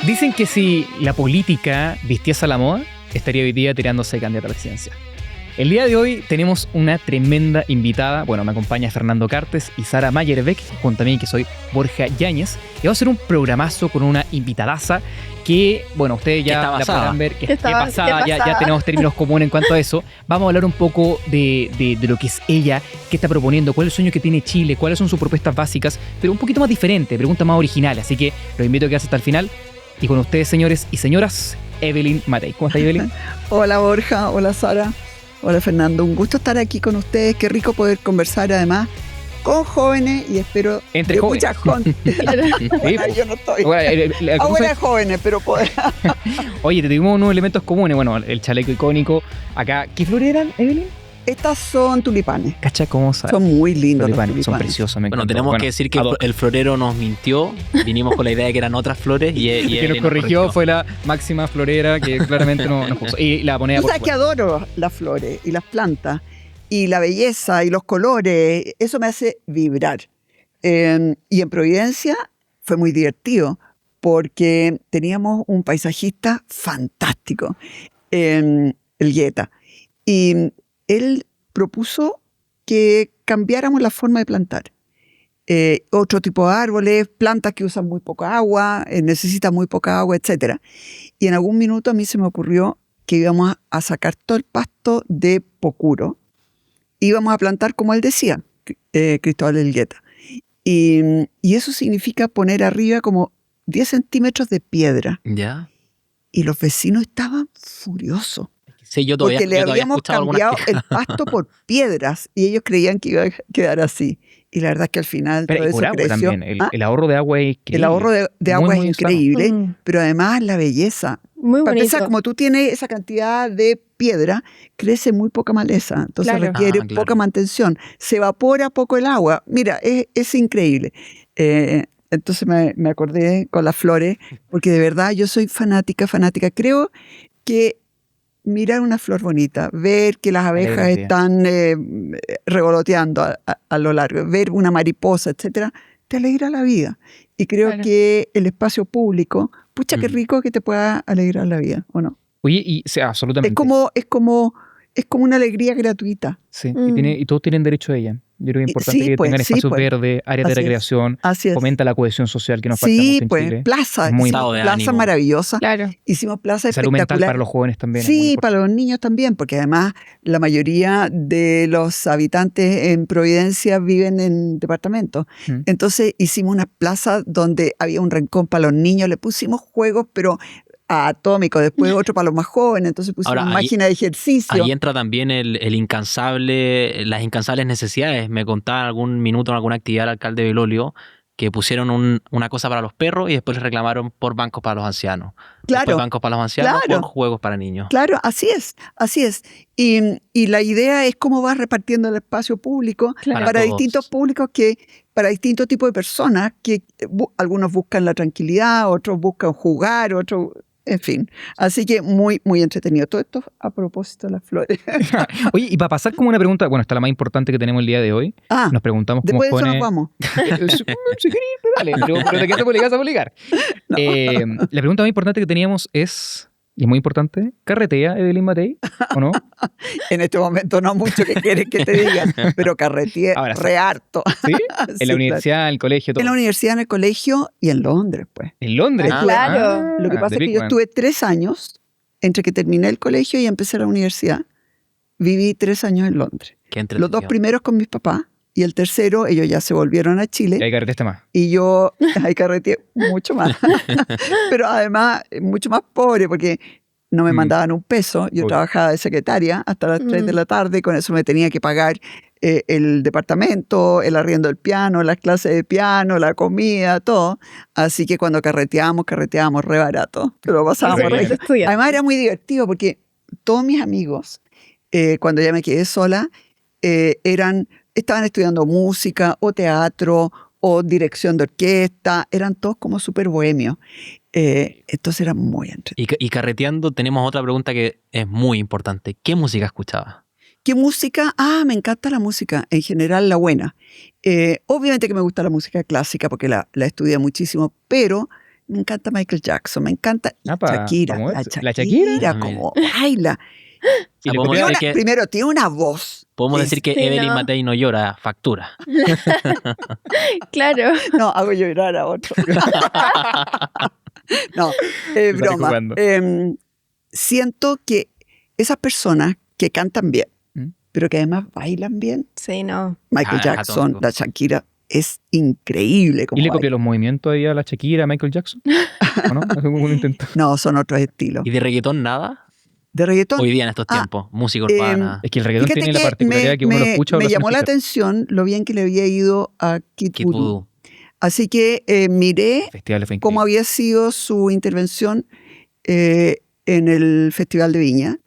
Dicen que si la política vistiese a la moda, estaría hoy día tirándose de candidato a la presidencia. El día de hoy tenemos una tremenda invitada. Bueno, me acompaña Fernando Cartes y Sara Mayerbeck, junto a mí que soy Borja Yáñez. Y vamos a hacer un programazo con una invitadaza que, bueno, ustedes ya la podrán ver. Que pasada, ya tenemos términos comunes en cuanto a eso. Vamos a hablar un poco de lo que es ella, qué está proponiendo, cuál es el sueño que tiene Chile, cuáles son sus propuestas básicas, pero un poquito más diferente, preguntas más originales. Así que los invito a quedarse hasta el final. Y con ustedes, señores y señoras, Evelyn Matei. ¿Cómo está, Evelyn? Hola, Borja. Hola, Sara. Hola, Fernando. Un gusto estar aquí con ustedes. Qué rico poder conversar, además, con jóvenes y espero entre jóvenes. Muchas jóvenes. Yo no estoy. Ahora jóvenes, pero poder. Oye, te tuvimos unos elementos comunes. Bueno, el chaleco icónico. Acá, ¿qué flores eran, Evelyn? Estas son tulipanes. ¿Cacha cómo sabe? Son muy lindos los tulipanes. Son preciosos. Bueno, tenemos que decir que el florero nos mintió. Vinimos con la idea de que eran otras flores y el que nos corrigió fue la máxima florera que claramente no nos puso. Y la ponía por supuesto. Que adoro las flores y las plantas y la belleza y los colores. Eso me hace vibrar. Y en Providencia fue muy divertido porque teníamos un paisajista fantástico, el Guetta. Y él propuso que cambiáramos la forma de plantar. Otro tipo de árboles, plantas que usan muy poca agua, necesitan muy poca agua, etc. Y en algún minuto a mí se me ocurrió que íbamos a sacar todo el pasto de Pocuro. Íbamos a plantar, como él decía, Cristóbal Elgueta. Y eso significa poner arriba como 10 centímetros de piedra. ¿Ya? Y los vecinos estaban furiosos. Sí, porque le habíamos cambiado el pasto por piedras y ellos creían que iba a quedar así. Y la verdad es que al final pero todo eso creció. También. El ahorro de agua es increíble. El ahorro de agua es increíble, pero además la belleza. Muy bonito. Para empezar, como tú tienes esa cantidad de piedra, crece muy poca maleza, entonces requiere poca mantención. Se evapora poco el agua. Mira, es increíble. Entonces me acordé con las flores, porque de verdad yo soy fanática. Creo que mirar una flor bonita, ver que las abejas están revoloteando a lo largo, ver una mariposa, etcétera, te alegra la vida. Y creo que el espacio público, pucha, qué rico que te pueda alegrar la vida, ¿o no? Oye, y absolutamente. Es como una alegría gratuita. Sí, y todos tienen derecho a ella. Yo creo que es importante que tengan espacios verdes, áreas de recreación, fomenta la cohesión social que nos falta mucho en Chile. Plaza maravillosa. Claro. Hicimos plaza salud mental para los jóvenes también. Sí, para los niños también, porque además la mayoría de los habitantes en Providencia viven en departamentos. Entonces hicimos una plaza donde había un rincón para los niños, le pusimos juegos, pero atómico, después otro para los más jóvenes, entonces pusimos máquina de ejercicio. Ahí entra también las incansables necesidades. Me contaba en algún minuto en alguna actividad el alcalde Belolio que pusieron una cosa para los perros y después les reclamaron por bancos para los ancianos. Claro. Después bancos para los ancianos, por juegos para niños. Claro, así es. Y la idea es cómo vas repartiendo el espacio público para distintos públicos para distintos tipos de personas que algunos buscan la tranquilidad, otros buscan jugar, otros... En fin, así que muy, muy entretenido. Todo esto a propósito de las flores. Oye, y para pasar como una pregunta, bueno, esta es la más importante que tenemos el día de hoy. Nos preguntamos cómo después de eso nos vamos. Si querés, dale, pero te quedas a publicar. No. La pregunta más importante que teníamos es, y es muy importante, ¿carretea Evelyn Matei o no? En este momento no mucho que quieres que te diga, pero carreteé re harto. ¿Sí? En la universidad, en el colegio, todo. En la universidad, en el colegio y en Londres, pues. ¿En Londres? Claro. Lo que pasa es que yo estuve 3 años entre que terminé el colegio y empecé la universidad. Viví 3 años en Londres. Los 2 primeros con mis papás. Y el tercero, ellos ya se volvieron a Chile. Y ahí carreteaste más. Y yo ahí carreteé mucho más. Pero además, mucho más pobre, porque no me mandaban un peso. Yo trabajaba de secretaria hasta las 3 de la tarde. Con eso me tenía que pagar el departamento, el arriendo del piano, las clases de piano, la comida, todo. Así que cuando carreteábamos re barato. Pero pasábamos re. Además era muy divertido porque todos mis amigos, cuando ya me quedé sola, estaban estudiando música o teatro o dirección de orquesta, eran todos como súper bohemios. Entonces era muy entretenido. Y carreteando tenemos otra pregunta que es muy importante. ¿Qué música escuchabas? ¿Qué música? Me encanta la música, en general la buena. Obviamente que me gusta la música clásica porque la estudié muchísimo, pero Me encanta Michael Jackson, me encanta Apa, Shakira. vamos a La ver. ¿La Shakira, Shakira? como baila. Y le podemos copió- decir que- Primero, tiene una voz. Podemos decir que Sí, Evelyn ¿no? Matei no llora, factura. Claro. No, hago llorar a otro. No, Está broma. jugando. Siento que esas personas que cantan bien, ¿Mm? pero que además bailan bien, Sí, no. Michael Ah, Jackson, tonto. la Shakira, es increíble como ¿Y le baila. copió los movimientos ahí a la Shakira, a Michael Jackson? ¿O no? Hace como un intento. No, son otros estilos. ¿Y de reggaetón nada? De reggaetón, Hoy día en estos tiempos, música urbana. Es que el reggaetón fíjate tiene la que particularidad que uno lo escucha o me lo llamó la escucha. atención lo bien que le había ido a Kid Kid Voodoo. Voodoo. Así que miré El festival fue cómo increíble. había sido su intervención en el Festival de Viña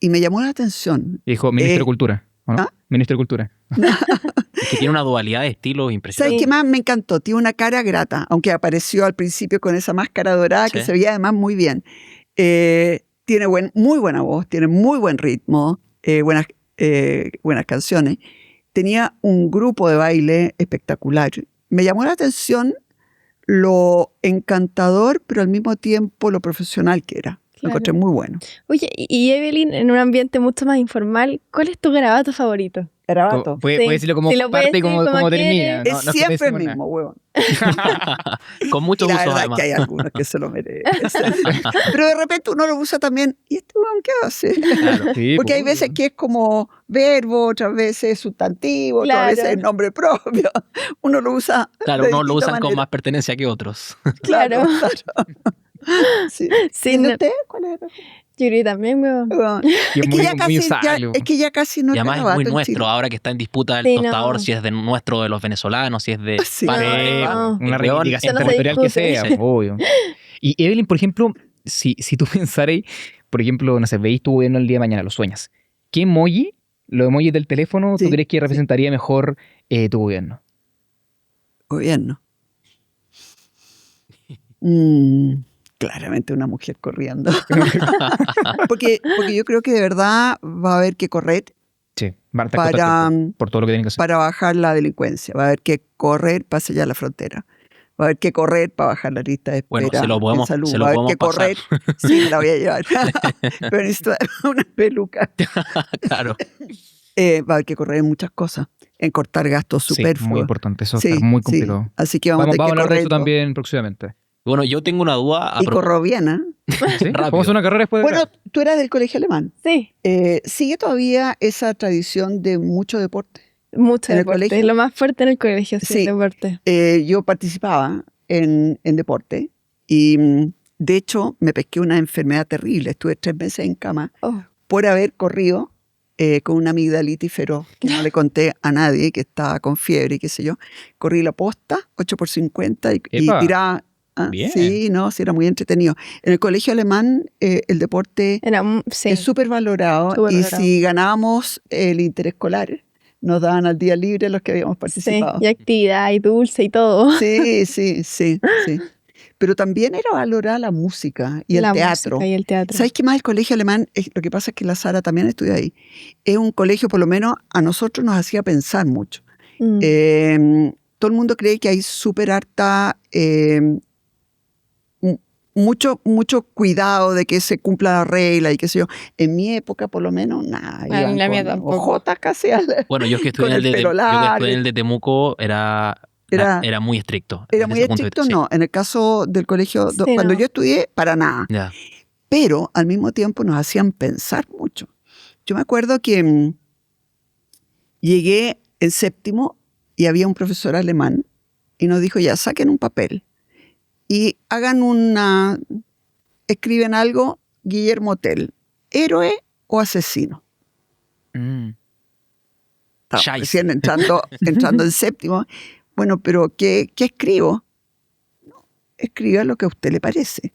y me llamó la atención. Y dijo, ministro de Cultura, ¿o no? ¿Ah? Ministro de Cultura. Es que tiene una dualidad de estilos impresionante. ¿Sabes qué más me encantó? Tiene una cara grata, aunque apareció al principio con esa máscara dorada que Sí. se veía además muy bien. Tiene muy buena voz, tiene muy buen ritmo, buenas canciones. Tenía un grupo de baile espectacular. Me llamó la atención lo encantador, pero al mismo tiempo lo profesional que era. Lo Claro. encontré muy bueno. Oye, y Evelyn, en un ambiente mucho más informal, ¿cuál es tu garabato favorito? Garabato. Puede Sí. decirlo como Si lo puede parte y decir como como termina. quiere. Es siempre el mismo, huevón. Con mucho Y la uso, verdad además. es que hay algunos que se lo merecen. Pero de repente uno lo usa también. ¿Y este huevón qué hace? Claro. Sí, Porque hay pues, veces que es como verbo, otras veces sustantivo, otras Claro. veces nombre propio. Uno lo usa. Claro, de unos lo distinta usan con manera. más pertenencia que otros. Claro. Sí. Sí, ¿Y de no- usted? ¿Cuál es? Yo creo que también, weón. que es muy, muy usable. es que ya casi no Y además es garabato muy en nuestro, Chile. ahora que está en disputa el Sí, tostador, no. si es de nuestro, de los venezolanos, si es de Sí. parte No, de- no. Una el weón reivindicación Eso no se territorial que discute. sea, Sí. obvio. Y Evelyn, por ejemplo, si tú pensaras, por ejemplo, no sé, veis tu gobierno el día de mañana, lo sueñas. ¿Qué emoji, los emojis del teléfono, Sí, tú crees que sí. representaría mejor tu gobierno? Gobierno. Claramente una mujer corriendo. porque yo creo que de verdad va a haber que correr Sí, van a estar contra el para, tiempo, por todo lo que tienen que hacer. para bajar la delincuencia. Va a haber que correr para sellar la frontera. Va a haber que correr para bajar la lista de espera Bueno, se lo podemos- en salud. se lo Va a haber podemos que correr. Sí, me la voy a llevar. Pero necesito una peluca. Claro. Va a haber que correr en muchas cosas. En cortar gastos Sí, superfluos. muy importante, eso Sí, está muy sí. complicado. Así que vamos, Vamos, a tener vamos a que hablar de correr eso todo. también próximamente. Bueno, yo tengo una duda. Y corro bien, ¿eh? ¿Sí? Rápido. Vamos a hacer una carrera después de Bueno, acá. tú eras del colegio alemán. Sí, ¿Sigue todavía esa tradición de mucho deporte? mucho ¿En el deporte. colegio? Es lo más fuerte en el colegio, sí, Sí. el deporte. Yo participaba en deporte y de hecho me pesqué una enfermedad terrible. Estuve 3 meses en cama Oh, por haber corrido con una amigdalitis feroz que no le conté a nadie, que estaba con fiebre y qué sé yo. Corrí la posta, 8x50 y Epa. tiraba. Bien. Sí, no, sí, era muy entretenido. En el colegio alemán el deporte era, sí. es súper valorado Súper y valorado. si ganábamos el interescolar, nos daban al día libre los que habíamos Sí, participado. y actividad, y dulce, y todo. Sí, sí, sí, sí. Pero también era valorada la música y el La teatro. música y el teatro. ¿Sabes qué más? El colegio alemán, lo que pasa es que la Sara también estudia ahí, es un colegio, por lo menos a nosotros nos hacía pensar mucho. Todo el mundo cree que hay súper harta, mucho cuidado de que se cumpla la regla y qué sé yo. En mi época, por lo menos, nada. Ah, en la mía tampoco. Ojotas casi Bueno, yo que estudié Con en el el de, pelo yo que largo. estudié en el de Temuco era muy estricto. Era desde muy ese punto de estricto, vista, no. En el caso del colegio, Sí, cuando no. yo estudié, para nada. sí. Ya. Pero al mismo tiempo nos hacían pensar mucho. Yo me acuerdo que llegué en séptimo y había un profesor alemán y nos dijo, ya, saquen un papel y escriben algo, Guillermo Tell, héroe o asesino. Mm. Estaba Scheisse. recién entrando en séptimo. Bueno, pero ¿qué escribo? No, escriba lo que a usted le parece.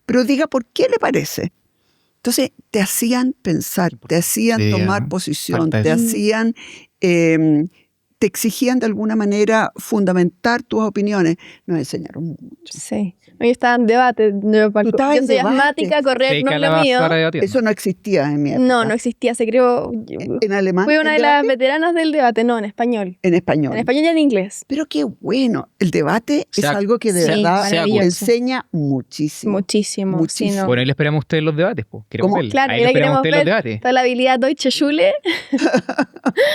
Pero diga por qué le parece. Entonces, te hacían pensar, te hacían Sí, tomar ajá. posición, Falta te eso. hacían te exigían de alguna manera fundamentar tus opiniones. Nos enseñaron mucho. Sí. Hoy estaba en debate. Yo estabas en soy debate. asmática, correr no es lo mío. Eso no existía en mi época. No existía. Se creó. ¿En alemán? Fui una ¿el de las debate? veteranas del debate. No, en español. En español. En español y en inglés. Pero qué bueno. El debate es Sea- algo que de sí, verdad maravilloso. enseña muchísimo. Muchísimo. Muchísimo. Sí, no. Bueno, ahí le esperamos a ustedes los debates, pues. Queremos ¿Cómo? verlo. Claro, Ahí y le la esperamos a queremos ustedes los ver. debates. Está la habilidad Deutsche Schule.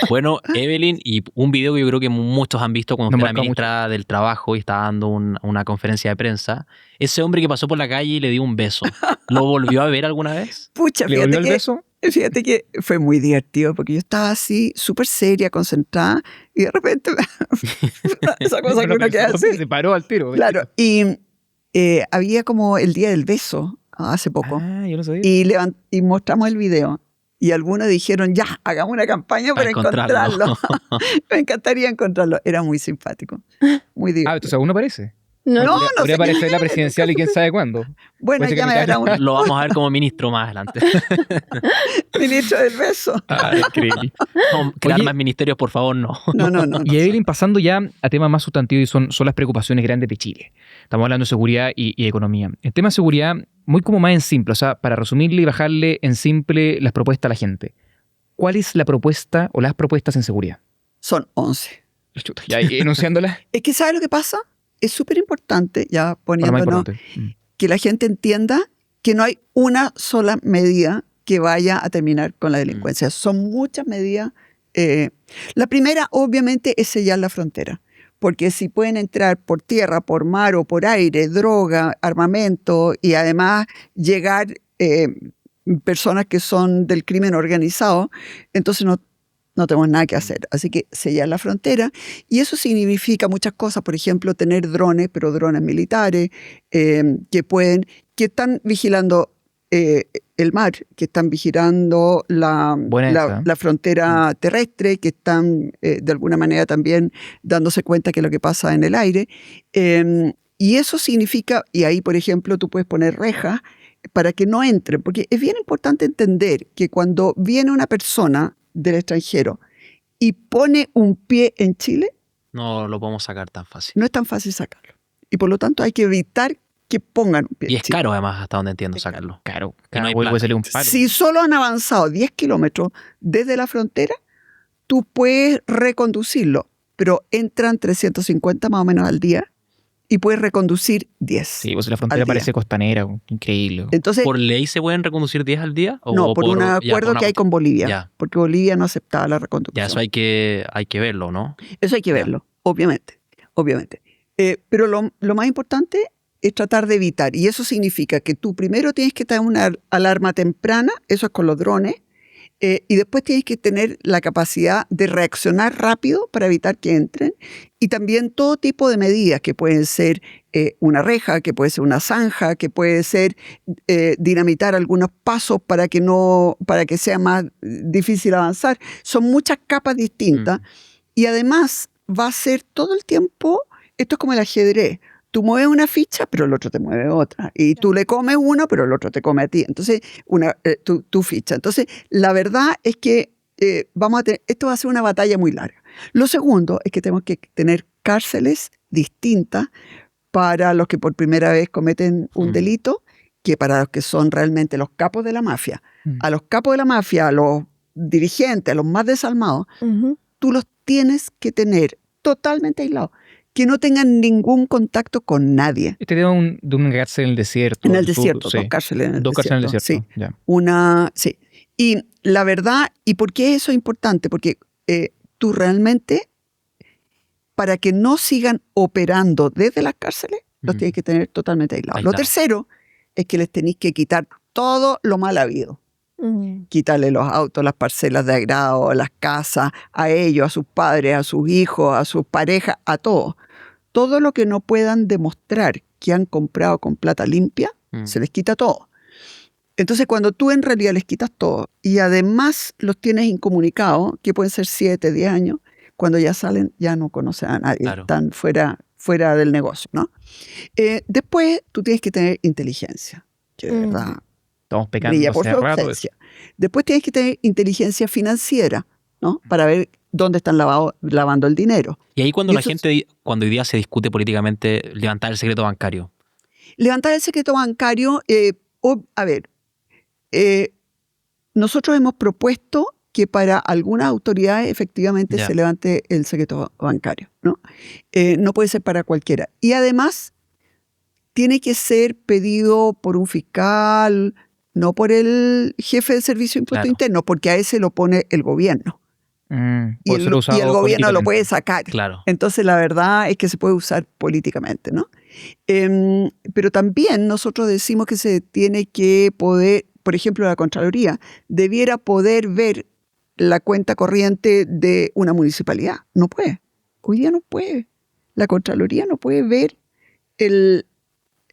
Bueno, Evelyn, y un video que yo creo que muchos han visto cuando Nos usted era marcó ministra del Trabajo y estaba dando una conferencia de prensa. Ese hombre que pasó por la calle y le dio un beso, ¿lo volvió a ver alguna vez? Pucha, ¿Le volvió el beso? fíjate que fue muy divertido porque yo estaba así, súper seria, concentrada, y de repente esa cosa que uno queda así. Se paró al tiro. Claro, y había como el Día del Beso hace poco, Ah, yo no sabía. y mostramos el video. Y algunos dijeron, ya, hagamos una campaña para encontrarlo. Me encantaría encontrarlo. Era muy simpático, muy divertido. Ah, entonces aún no aparece. No, No, Podría sé aparecer quién la es, presidencial y quién sabe cuándo. Bueno, puede ser ya que me me dará un Lo vamos a ver como ministro más adelante. ministro del beso. Ah, increíble. No, crear Oye. más ministerios, por favor, no. No. Y Evelyn, pasando ya a temas más sustantivos y son las preocupaciones grandes de Chile. Estamos hablando de seguridad y economía. El tema de seguridad, muy como más en simple, o sea, para resumirle y bajarle en simple las propuestas a la gente. ¿Cuál es la propuesta o las propuestas en seguridad? Son 11. Chuta, ya enunciándolas. Es que, ¿sabes lo que pasa? Es súper importante, ya Lo más poniéndonos, importante. que la gente entienda que no hay una sola medida que vaya a terminar con la delincuencia. Son muchas medidas. La primera, obviamente, es sellar la frontera. Porque si pueden entrar por tierra, por mar o por aire, droga, armamento y además llegar personas que son del crimen organizado, entonces no tenemos nada que hacer. Así que sellar la frontera. Y eso significa muchas cosas. Por ejemplo, tener drones, pero drones militares, que están vigilando el mar, que están vigilando la frontera terrestre, que están de alguna manera también dándose cuenta de lo que pasa en el aire. Y eso significa, y ahí por ejemplo tú puedes poner rejas para que no entren, porque es bien importante entender que cuando viene una persona del extranjero y pone un pie en Chile, No lo podemos sacar tan fácil. no es tan fácil sacarlo. Y por lo tanto hay que evitar que pongan un pie Y en es Chile. caro además, hasta donde entiendo, sacarlo. Claro, Que no hay vuelve a plata. salir un palo. Si solo han avanzado 10 kilómetros desde la frontera, tú puedes reconducirlo, pero entran 350 más o menos al día y puedes reconducir 10. Sí, pues la frontera al día. parece costanera, increíble. Entonces, ¿Por ley se pueden reconducir 10 al día? no, por un acuerdo que hay con Bolivia, Ya. porque Bolivia no aceptaba la reconducción. Ya, eso hay que verlo, ¿no? Eso hay que verlo, obviamente. Pero lo más importante es tratar de evitar. Y eso significa que tú primero tienes que tener una alarma temprana, eso es con los drones, y después tienes que tener la capacidad de reaccionar rápido para evitar que entren. Y también todo tipo de medidas, que pueden ser una reja, que puede ser una zanja, que puede ser dinamitar algunos pasos para que sea más difícil avanzar. Son muchas capas distintas. Y además va a ser todo el tiempo, esto es como el ajedrez. Tú mueves una ficha, pero el otro te mueve otra. Y tú le comes uno, pero el otro te come a ti. Entonces, tu ficha. Entonces, la verdad es que esto va a ser una batalla muy larga. Lo segundo es que tenemos que tener cárceles distintas para los que por primera vez cometen un delito, que para los que son realmente los capos de la mafia. A los capos de la mafia, a los dirigentes, a los más desalmados, tú los tienes que tener totalmente aislados, que no tengan ningún contacto con nadie. Este tema de una cárcel en el desierto. En el desierto, sí. dos cárceles en el Dos cárceles en el desierto. desierto. Sí. Ya. Sí. Y la verdad, ¿y por qué eso es importante? Porque tú realmente, para que no sigan operando desde las cárceles, los tienes que tener totalmente aislados. Lo tercero es que les tenéis que quitar todo lo mal habido. Quitarle los autos, las parcelas de agrado, las casas, a ellos, a sus padres, a sus hijos, a sus parejas, a todos. Todo lo que no puedan demostrar que han comprado con plata limpia, se les quita todo. Entonces, cuando tú en realidad les quitas todo y además los tienes incomunicados, que pueden ser 7, 10 años, cuando ya salen ya no conocen a nadie, Claro. Están fuera del negocio, ¿no? Después tú tienes que tener inteligencia, que de verdad Estamos pecando brilla por hace su rato. ausencia. Después tienes que tener inteligencia financiera, ¿no? Para ver dónde están lavando el dinero. Y ahí cuando Y la eso gente, cuando hoy día se discute políticamente levantar el secreto bancario. Levantar el secreto bancario, a ver, nosotros hemos propuesto que para algunas autoridades efectivamente Ya. se levante el secreto bancario, ¿no? No puede ser para cualquiera. Y además tiene que ser pedido por un fiscal, no por el jefe del Servicio de Impuestos Claro. Internos, porque a ese lo pone el gobierno. Y Puede ser el usado gobierno lo políticamente. puede sacar. Claro. Entonces la verdad es que se puede usar políticamente, ¿no? Pero también nosotros decimos que se tiene que poder, por ejemplo, la Contraloría debiera poder ver la cuenta corriente de una municipalidad. No puede. Hoy día no puede. La Contraloría no puede ver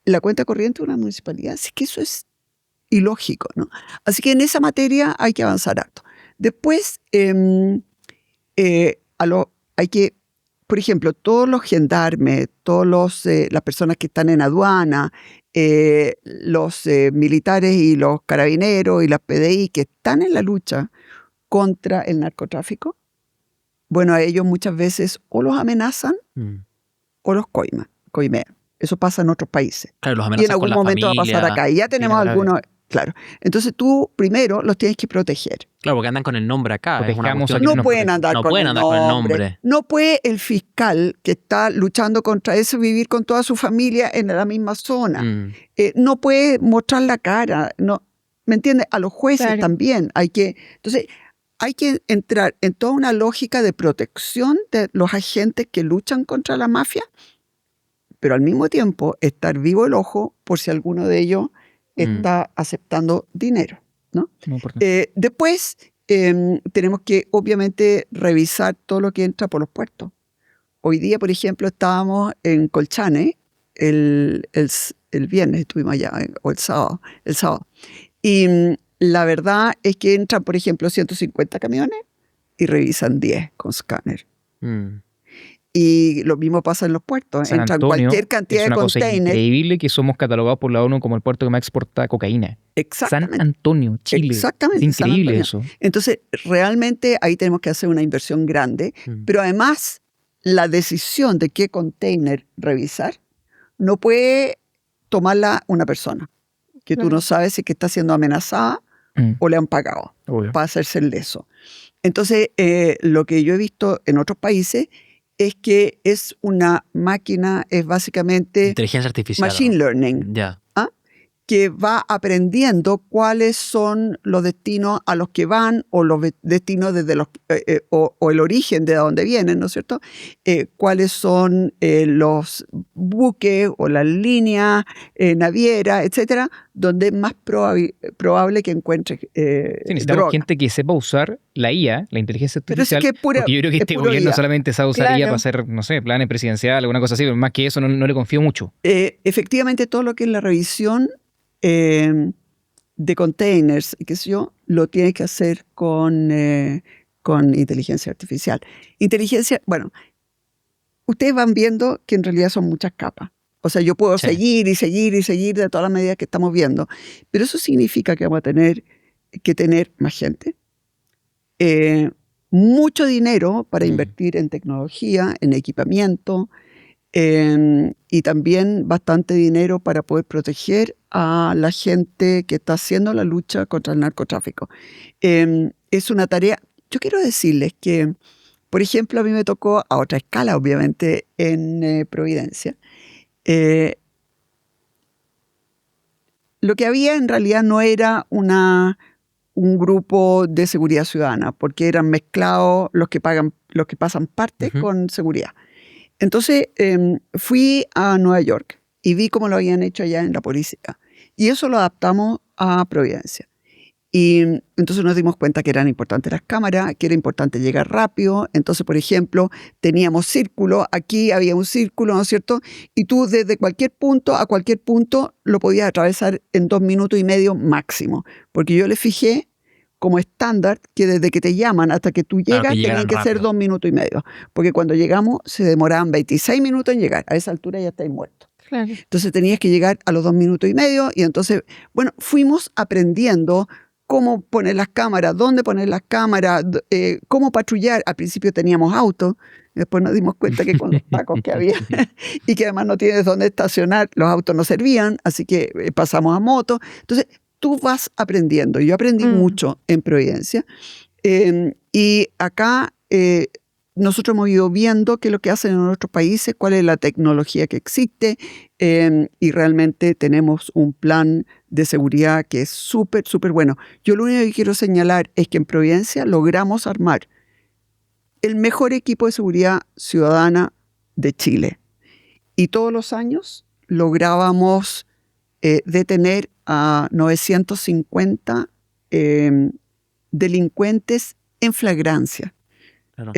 la cuenta corriente de una municipalidad. Así que eso es ilógico, ¿no? Así que en esa materia hay que avanzar harto. Después, hay que, por ejemplo, todos los gendarmes, las personas que están en aduana, los militares y los carabineros y las PDI que están en la lucha contra el narcotráfico, bueno, a ellos muchas veces o los amenazan o los coimean. Eso pasa en otros países. Claro, los Y en amenazas algún con la momento familia. va a pasar acá. Y ya tenemos grave. algunos, claro. Entonces tú primero los tienes que proteger. Claro, porque andan con el nombre acá. Es una Protejamos cuestión a que quienes No nos pueden protegen. andar, no con, pueden el andar con el nombre. nombre. No puede el fiscal que está luchando contra eso vivir con toda su familia en la misma zona. No puede mostrar la cara. No, ¿me entiendes? A los jueces Claro. también. Entonces, hay que entrar en toda una lógica de protección de los agentes que luchan contra la mafia, pero al mismo tiempo estar vivo el ojo por si alguno de ellos está aceptando dinero, ¿no? Muy importante. Después tenemos que obviamente revisar todo lo que entra por los puertos. Hoy día, por ejemplo, estábamos en Colchane, el viernes estuvimos allá, o el sábado. Y la verdad es que entran, por ejemplo, 150 camiones y revisan 10 con escáner. Y lo mismo pasa en los puertos. San Entran Antonio cualquier cantidad es de una cosa containers. increíble que somos catalogados por la ONU como el puerto que más exporta cocaína. Exactamente. San Antonio, Chile. Exactamente, Es San increíble Antonio. eso. Entonces, realmente ahí tenemos que hacer una inversión grande, pero además la decisión de qué container revisar no puede tomarla una persona, que tú Claro. no sabes si que está siendo amenazada o le han pagado Obvio. para hacerse el leso. Entonces, lo que yo he visto en otros países es que es una máquina, es básicamente Inteligencia artificial. machine ¿no? learning, Ya. que va aprendiendo cuáles son los destinos a los que van o los destinos desde los o el origen de donde vienen, ¿no es cierto? Cuáles son los buques o las líneas navieras, etcétera, donde es más probable que encuentre Sí, necesitamos droga. gente que sepa usar la IA, la inteligencia Pero es artificial, que es pura- porque yo creo que es este puro gobierno IA. solamente sabe usar Claro. IA para hacer, no sé, planes presidenciales, alguna cosa así, pero más que eso no le confío mucho. Efectivamente, todo lo que es la revisión de containers, qué sé yo, lo tiene que hacer con inteligencia artificial. Bueno, ustedes van viendo que en realidad son muchas capas. O sea, yo puedo Sí. seguir y seguir y seguir de todas las medidas que estamos viendo, pero eso significa que vamos a tener que tener más gente, mucho dinero para invertir en tecnología, en equipamiento, y también bastante dinero para poder proteger a la gente que está haciendo la lucha contra el narcotráfico. Es una tarea, yo quiero decirles que, por ejemplo, a mí me tocó, a otra escala obviamente, en Providencia. Lo que había en realidad no era un grupo de seguridad ciudadana, porque eran mezclados los que pasan parte con seguridad. Entonces fui a Nueva York y vi cómo lo habían hecho allá en la policía. Y eso lo adaptamos a Providencia. Y entonces nos dimos cuenta que eran importantes las cámaras, que era importante llegar rápido. Entonces, por ejemplo, teníamos círculo, aquí había un círculo, ¿no es cierto? Y tú desde cualquier punto a cualquier punto lo podías atravesar en 2 minutos y medio máximo. Porque yo le fijé como estándar que desde que te llaman hasta que tú llegas tenían que ser 2 minutos y medio. Porque cuando llegamos se demoraban 26 minutos en llegar. A esa altura ya estáis muertos. Claro. Entonces tenías que llegar a los 2 minutos y medio y entonces, bueno, fuimos aprendiendo cómo poner las cámaras, dónde poner las cámaras, cómo patrullar. Al principio teníamos autos, después nos dimos cuenta que con los pacos que había y que además no tienes dónde estacionar, los autos no servían, así que pasamos a moto. Entonces, tú vas aprendiendo. Yo aprendí mucho en Providencia y acá nosotros hemos ido viendo qué es lo que hacen en otros países, cuál es la tecnología que existe y realmente tenemos un plan de seguridad que es súper, súper bueno. Yo lo único que quiero señalar es que en Providencia logramos armar el mejor equipo de seguridad ciudadana de Chile. Y todos los años lográbamos detener a 950 delincuentes en flagrancia. Claro.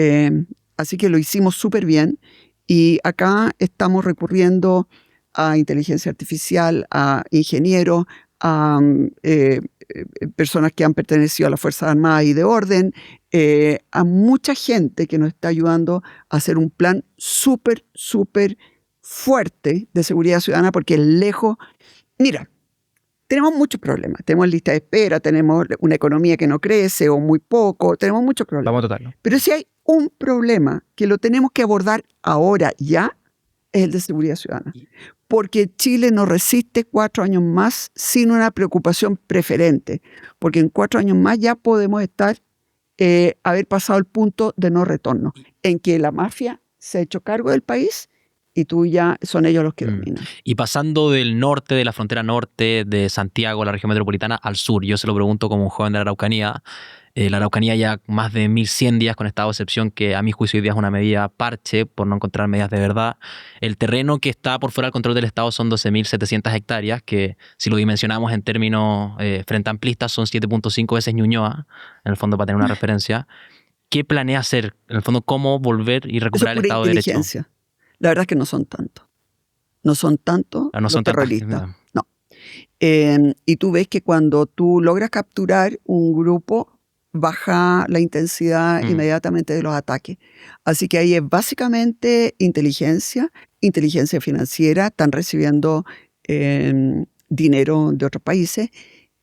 Así que lo hicimos súper bien. Y acá estamos recurriendo a inteligencia artificial, a ingenieros, a personas que han pertenecido a las Fuerzas Armadas y de Orden, a mucha gente que nos está ayudando a hacer un plan súper, súper fuerte de seguridad ciudadana, porque lejos... Mira, tenemos muchos problemas. Tenemos lista de espera, tenemos una economía que no crece o muy poco, tenemos muchos problemas. Vamos a tratarlo. Pero si hay un problema que lo tenemos que abordar ahora ya, es el de seguridad ciudadana. Porque Chile no resiste 4 años más sin una preocupación preferente. Porque en 4 años más ya podemos haber pasado el punto de no retorno, en que la mafia se ha hecho cargo del país y tú ya son ellos los que dominan. Y pasando del norte, de la frontera norte de Santiago, la región metropolitana, al sur, yo se lo pregunto como un joven de la Araucanía. La Araucanía ya más de 1100 días con estado de excepción, que a mi juicio hoy día es una medida parche por no encontrar medidas de verdad. El terreno que está por fuera del control del Estado son 12.700 hectáreas, que si lo dimensionamos en términos frente amplistas son 7.5 veces Ñuñoa, en el fondo para tener una referencia. ¿Qué planea hacer? En el fondo, ¿cómo volver y recuperar el Estado de Derecho? La verdad es que no son tantos. No son tantos los terroristas. No. Y tú ves que cuando tú logras capturar un grupo, baja la intensidad inmediatamente de los ataques. Así que ahí es básicamente inteligencia financiera, están recibiendo dinero de otros países,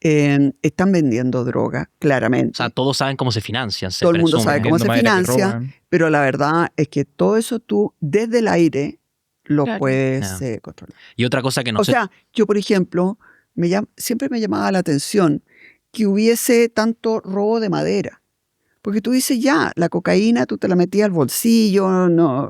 están vendiendo droga, claramente. O sea, todos saben cómo se financian. Todo el mundo sabe cómo se financia, pero la verdad es que todo eso tú desde el aire lo puedes controlar. Y otra cosa que no sé... O sea, yo por ejemplo, siempre me llamaba la atención que hubiese tanto robo de madera. Porque tú dices, ya, la cocaína tú te la metías al bolsillo, no.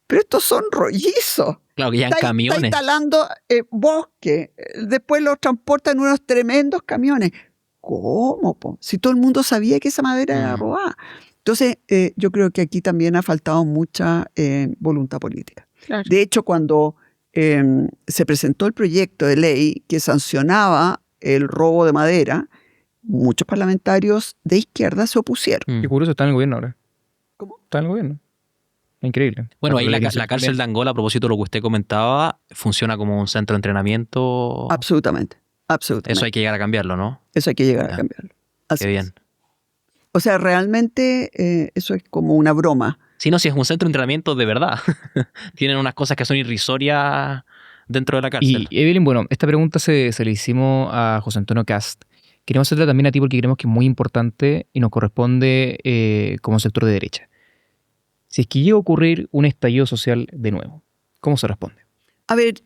Pero estos son rollizos. Claro, que ya en camiones. Está instalando bosque, después los transportan en unos tremendos camiones. ¿Cómo, po? Si todo el mundo sabía que esa madera era robada. Entonces, yo creo que aquí también ha faltado mucha voluntad política. Claro. De hecho, cuando se presentó el proyecto de ley que sancionaba el robo de madera, muchos parlamentarios de izquierda se opusieron. Qué curioso, está en el gobierno ahora. ¿Cómo? Está en el gobierno. Increíble. Bueno, ahí la cárcel de Angola, a propósito de lo que usted comentaba, funciona como un centro de entrenamiento. Absolutamente. Eso hay que llegar a cambiarlo, ¿no? Eso hay que llegar a cambiarlo. Así Qué bien. O sea, realmente eso es como una broma. Sí, no, si es un centro de entrenamiento de verdad. Tienen unas cosas que son irrisorias dentro de la cárcel. Y Evelyn, bueno, esta pregunta se le hicimos a José Antonio Cast. Queremos hacerla también a ti porque creemos que es muy importante y nos corresponde como sector de derecha. Si es que llega a ocurrir un estallido social de nuevo, ¿cómo se responde? A ver,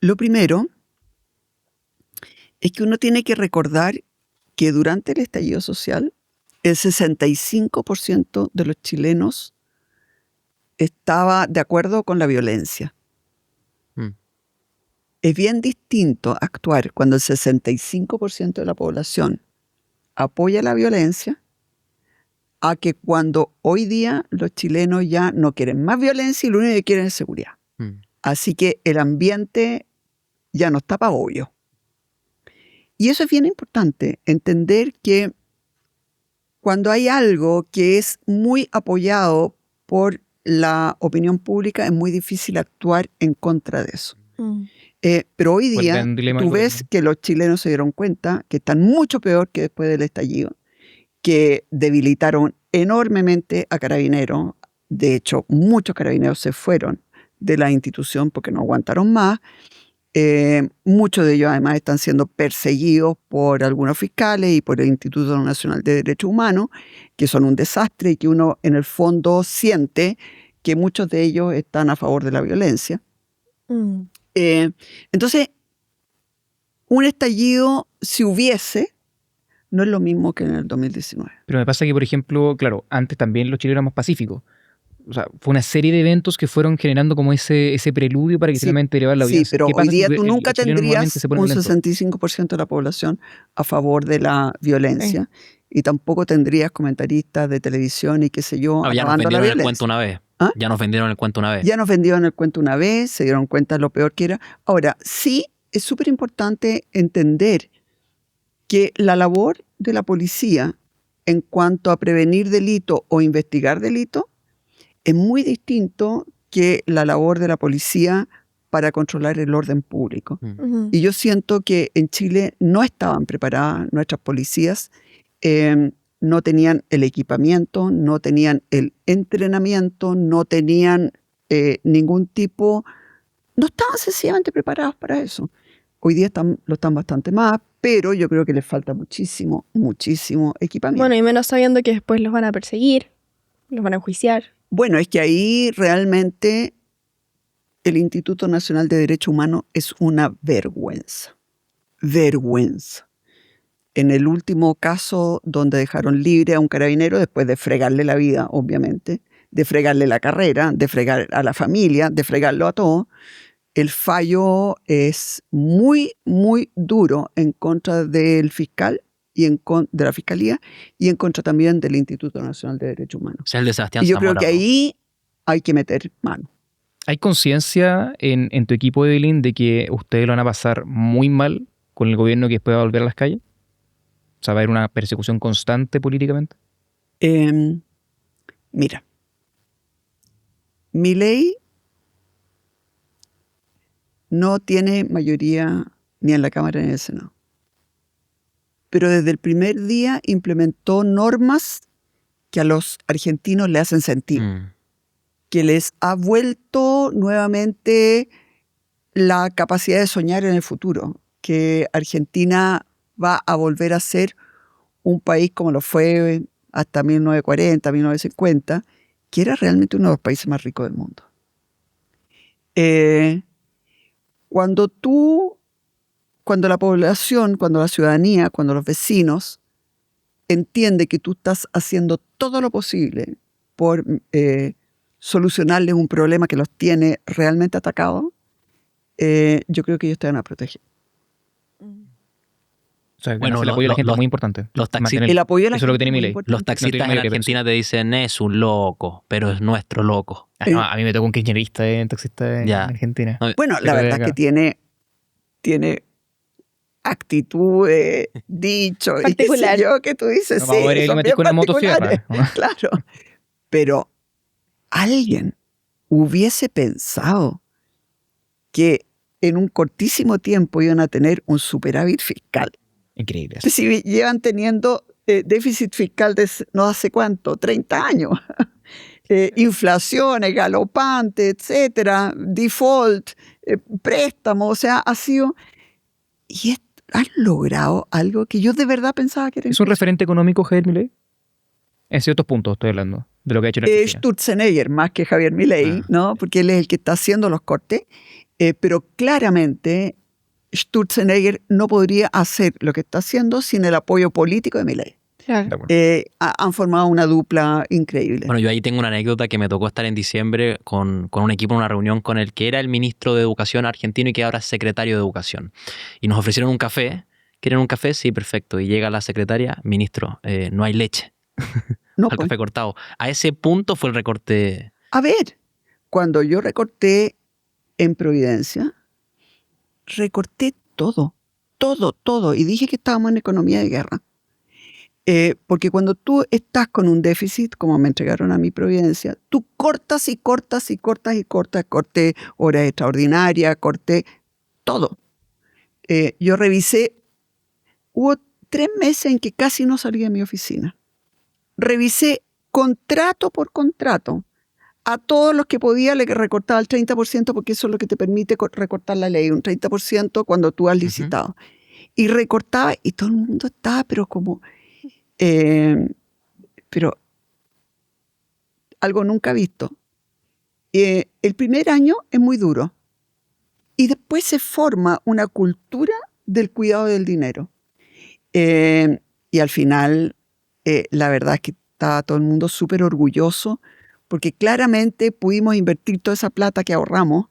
lo primero es que uno tiene que recordar que durante el estallido social, el 65% de los chilenos estaba de acuerdo con la violencia. Es bien distinto actuar cuando el 65% de la población apoya la violencia a que cuando hoy día los chilenos ya no quieren más violencia y lo único que quieren es seguridad. Así que el ambiente ya no está para obvio. Y eso es bien importante, entender que cuando hay algo que es muy apoyado por la opinión pública, es muy difícil actuar en contra de eso. Pero hoy día tú ves que los chilenos se dieron cuenta que están mucho peor que después del estallido, que debilitaron enormemente a Carabineros. De hecho, muchos carabineros se fueron de la institución porque no aguantaron más. Muchos de ellos además están siendo perseguidos por algunos fiscales y por el Instituto Nacional de Derechos Humanos, que son un desastre y que uno en el fondo siente que muchos de ellos están a favor de la violencia. Entonces, un estallido, si hubiese, no es lo mismo que en el 2019. Pero me pasa que, por ejemplo, claro, antes también los chilenos éramos pacíficos. O sea, fue una serie de eventos que fueron generando como ese preludio para que finalmente elevar la audiencia. Sí, pero ¿Qué pasa hoy día si tú el nunca chileno tendrías nuevamente se pone un violento? 65% de la población a favor de la violencia y tampoco tendrías comentaristas de televisión y qué sé yo, No, ya nos alabando la vendieron el violencia. cuento una vez. ¿Ah? Ya nos vendieron el cuento una vez. Ya nos vendieron el cuento una vez, se dieron cuenta de lo peor que era. Ahora, sí es súper importante entender que la labor de la policía en cuanto a prevenir delito o investigar delito es muy distinto que la labor de la policía para controlar el orden público. Y yo siento que en Chile no estaban preparadas nuestras policías, no tenían el equipamiento, no tenían el entrenamiento, no tenían ningún tipo, no estaban sencillamente preparados para eso. Hoy día lo están bastante más, pero yo creo que les falta muchísimo equipamiento. Bueno, y menos sabiendo que después los van a perseguir, los van a enjuiciar. Bueno, es que ahí realmente el Instituto Nacional de Derechos Humanos es una vergüenza. Vergüenza. En el último caso donde dejaron libre a un carabinero después de fregarle la vida, obviamente, de fregarle la carrera, de fregar a la familia, de fregarlo a todo, el fallo es muy, muy duro en contra del fiscal y de la Fiscalía y en contra también del Instituto Nacional de Derechos Humanos. O sea, el de Sebastián Y yo Zamora, creo que ahí hay que meter mano. ¿Hay conciencia en tu equipo, Evelyn, de que ustedes lo van a pasar muy mal con el gobierno que después va a volver a las calles? O sea, ¿va a haber una persecución constante políticamente? Mira, Milei no tiene mayoría ni en la Cámara ni en el Senado. Pero desde el primer día implementó normas que a los argentinos le hacen sentido, que les ha vuelto nuevamente la capacidad de soñar en el futuro, que Argentina va a volver a ser un país como lo fue hasta 1940, 1950, que era realmente uno de los países más ricos del mundo. Cuando la población, cuando la ciudadanía, cuando los vecinos entiende que tú estás haciendo todo lo posible por solucionarles un problema que los tiene realmente atacados, yo creo que ellos te van a proteger. O sea, Bueno, el apoyo de la gente es muy importante. los taxistas, El apoyo de la eso es lo que gente tiene es muy Milei. importante. los taxistas en Argentina te dicen, es un loco, pero es nuestro loco. No, a mí me tocó un kirchnerista en taxista en Ya. Argentina. No, Bueno, la verdad es que tiene actitudes, dichos, y qué sé Particular. yo, que tú dices, No, vamos a ver el son Mati bien con una particulares. motosierra. Claro. Pero alguien hubiese pensado que en un cortísimo tiempo iban a tener un superávit fiscal. Increíble. Que si llevan teniendo déficit fiscal de no hace cuánto, 30 años. Inflaciones galopantes, etcétera, default, préstamos, o sea, ha sido... Y han logrado algo que yo de verdad pensaba que era ¿Es un referente económico Javier Milei? En ciertos puntos estoy hablando de lo que ha hecho en Argentina. Sturzenegger más que Javier Milei, ¿no? Porque él es el que está haciendo los cortes, pero claramente Sturzenegger no podría hacer lo que está haciendo sin el apoyo político de Milei. Claro. Han formado una dupla increíble. Bueno, yo ahí tengo una anécdota que me tocó estar en diciembre con un equipo en una reunión con el que era el ministro de Educación argentino y que ahora es secretario de Educación. Y nos ofrecieron un café. ¿Quieren un café? Sí, perfecto. Y llega la secretaria, ministro, no hay leche. No, Al pues. café cortado. A ese punto fue el recorte. A ver, cuando yo recorté en Providencia, recorté todo. Y dije que estábamos en economía de guerra. Porque cuando tú estás con un déficit, como me entregaron a mi Providencia, tú cortas y cortas y cortas y cortas. Corté horas extraordinarias, corté todo. Yo revisé, hubo 3 meses en que casi no salí de mi oficina. Revisé contrato por contrato a todos los que podía le recortaba el 30% porque eso es lo que te permite recortar la ley, un 30% cuando tú has licitado. Y recortaba y todo el mundo estaba, pero como, pero algo nunca visto. El primer año es muy duro y después se forma una cultura del cuidado del dinero. Y al final, la verdad es que estaba todo el mundo súper orgulloso porque claramente pudimos invertir toda esa plata que ahorramos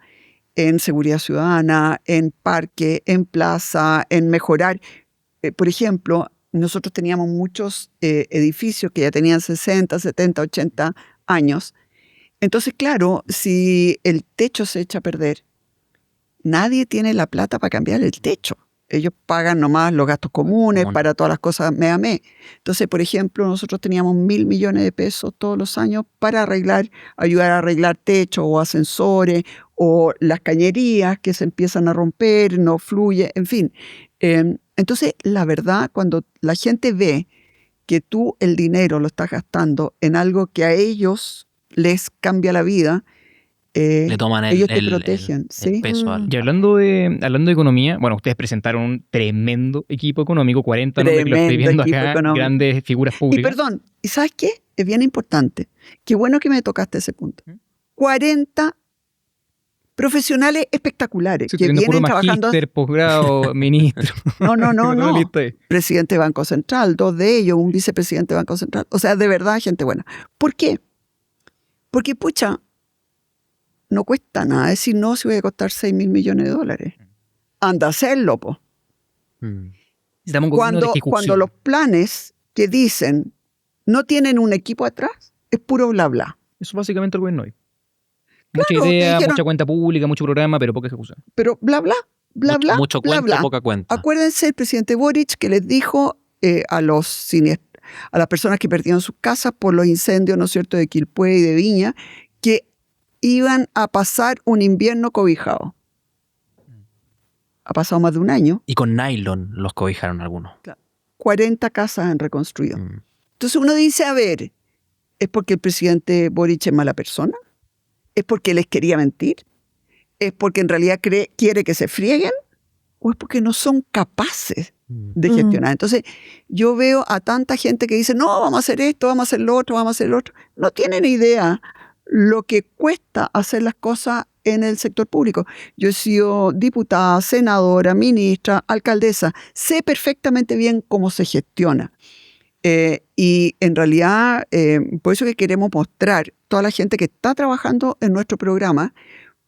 en seguridad ciudadana, en parque, en plaza, en mejorar. Por ejemplo, nosotros teníamos muchos edificios que ya tenían 60, 70, 80 años. Entonces, claro, si el techo se echa a perder, nadie tiene la plata para cambiar el techo. Ellos pagan nomás los gastos comunes para todas las cosas mes a mes. Entonces, por ejemplo, nosotros teníamos 1.000 millones de pesos todos los años para ayudar a arreglar techos o ascensores o las cañerías que se empiezan a romper, no fluye, en fin. Entonces, la verdad, cuando la gente ve que tú el dinero lo estás gastando en algo que a ellos les cambia la vida, Le toman ellos te protegen. ¿sí? el peso al... Y hablando de economía, bueno, ustedes presentaron un tremendo equipo económico, 40 nombres que lo estoy viendo Tremendo acá, equipo económico. grandes figuras Y públicas. perdón, ¿y sabes qué? Es bien importante. Qué bueno que me tocaste ese punto. 40 profesionales espectaculares Sí, que teniendo puro vienen trabajando. magíster, posgrado, ministro. No. Toda la lista ahí. Presidente de Banco Central, 2 de ellos, un vicepresidente de Banco Central. O sea, de verdad, gente buena. ¿Por qué? Porque, pucha, no cuesta nada decir no si voy a costar 6.000 millones de dólares. Anda a hacerlo, po. Dame un gobierno de ejecución. Cuando los planes que dicen no tienen un equipo atrás, es puro bla bla. Eso básicamente el gobierno hoy. Claro, Mucha idea, te dijeron- mucha cuenta pública, mucho programa, pero poca ejecución. Pero bla bla, bla bla, mucho bla cuento, bla. poca cuenta. Acuérdense el presidente Boric que les dijo a las personas que perdieron sus casas por los incendios, ¿no es cierto?, de Quilpué y de Viña, que iban a pasar un invierno cobijado. Ha pasado más de un año, Y con nylon los cobijaron algunos. 40 casas han reconstruido. Mm. Entonces uno dice, a ver, ¿es porque el presidente Boric es mala persona? ¿Es porque les quería mentir? ¿Es porque en realidad quiere que se frieguen? ¿O es porque no son capaces de gestionar? Entonces yo veo a tanta gente que dice, no, vamos a hacer esto, vamos a hacer lo otro, vamos a hacer lo otro. No tienen idea lo que cuesta hacer las cosas en el sector público. Yo he sido diputada, senadora, ministra, alcaldesa. Sé perfectamente bien cómo se gestiona. Y en realidad, por eso que queremos mostrar toda la gente que está trabajando en nuestro programa,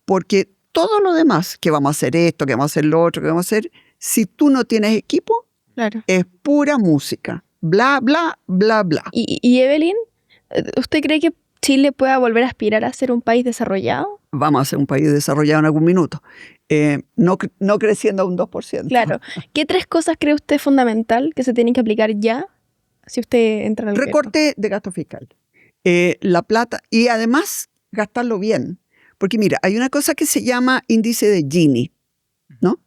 porque todo lo demás, que vamos a hacer esto, que vamos a hacer lo otro, que vamos a hacer, si tú no tienes equipo, Claro. es pura música. Bla, bla, bla, bla. Y Evelyn, ¿usted cree que Chile pueda volver a aspirar a ser un país desarrollado? Vamos a ser un país desarrollado en algún minuto. No creciendo a un 2%. Claro. ¿Qué 3 cosas cree usted fundamental que se tienen que aplicar ya si usted entra al gobierno? Recorte de gasto fiscal. La plata, y además gastarlo bien. Porque mira, hay una cosa que se llama índice de Gini, ¿no?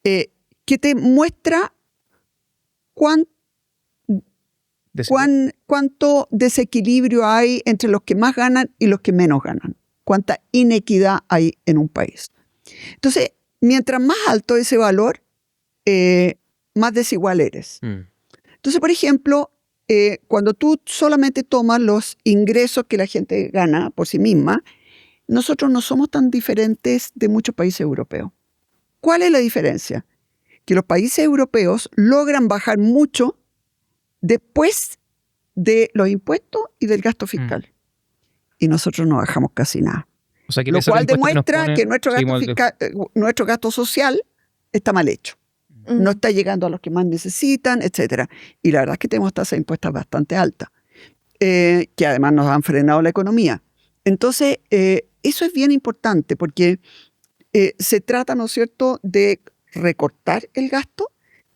Que te muestra cuánto desequilibrio hay entre los que más ganan y los que menos ganan. Cuánta inequidad hay en un país. Entonces, mientras más alto ese valor, más desigual eres. Entonces, por ejemplo, cuando tú solamente tomas los ingresos que la gente gana por sí misma, nosotros no somos tan diferentes de muchos países europeos. ¿Cuál es la diferencia? Que los países europeos logran bajar mucho después de los impuestos y del gasto fiscal. Y nosotros no bajamos casi nada. O sea, que Lo pese a los cual impuestos nos demuestra ponen, que nuestro gasto, seguimos fiscal, nuestro gasto social está mal hecho. No está llegando a los que más necesitan, etc. Y la verdad es que tenemos tasas de impuestos bastante altas, que además nos han frenado la economía. Entonces, eso es bien importante porque se trata, ¿no es cierto?, de recortar el gasto,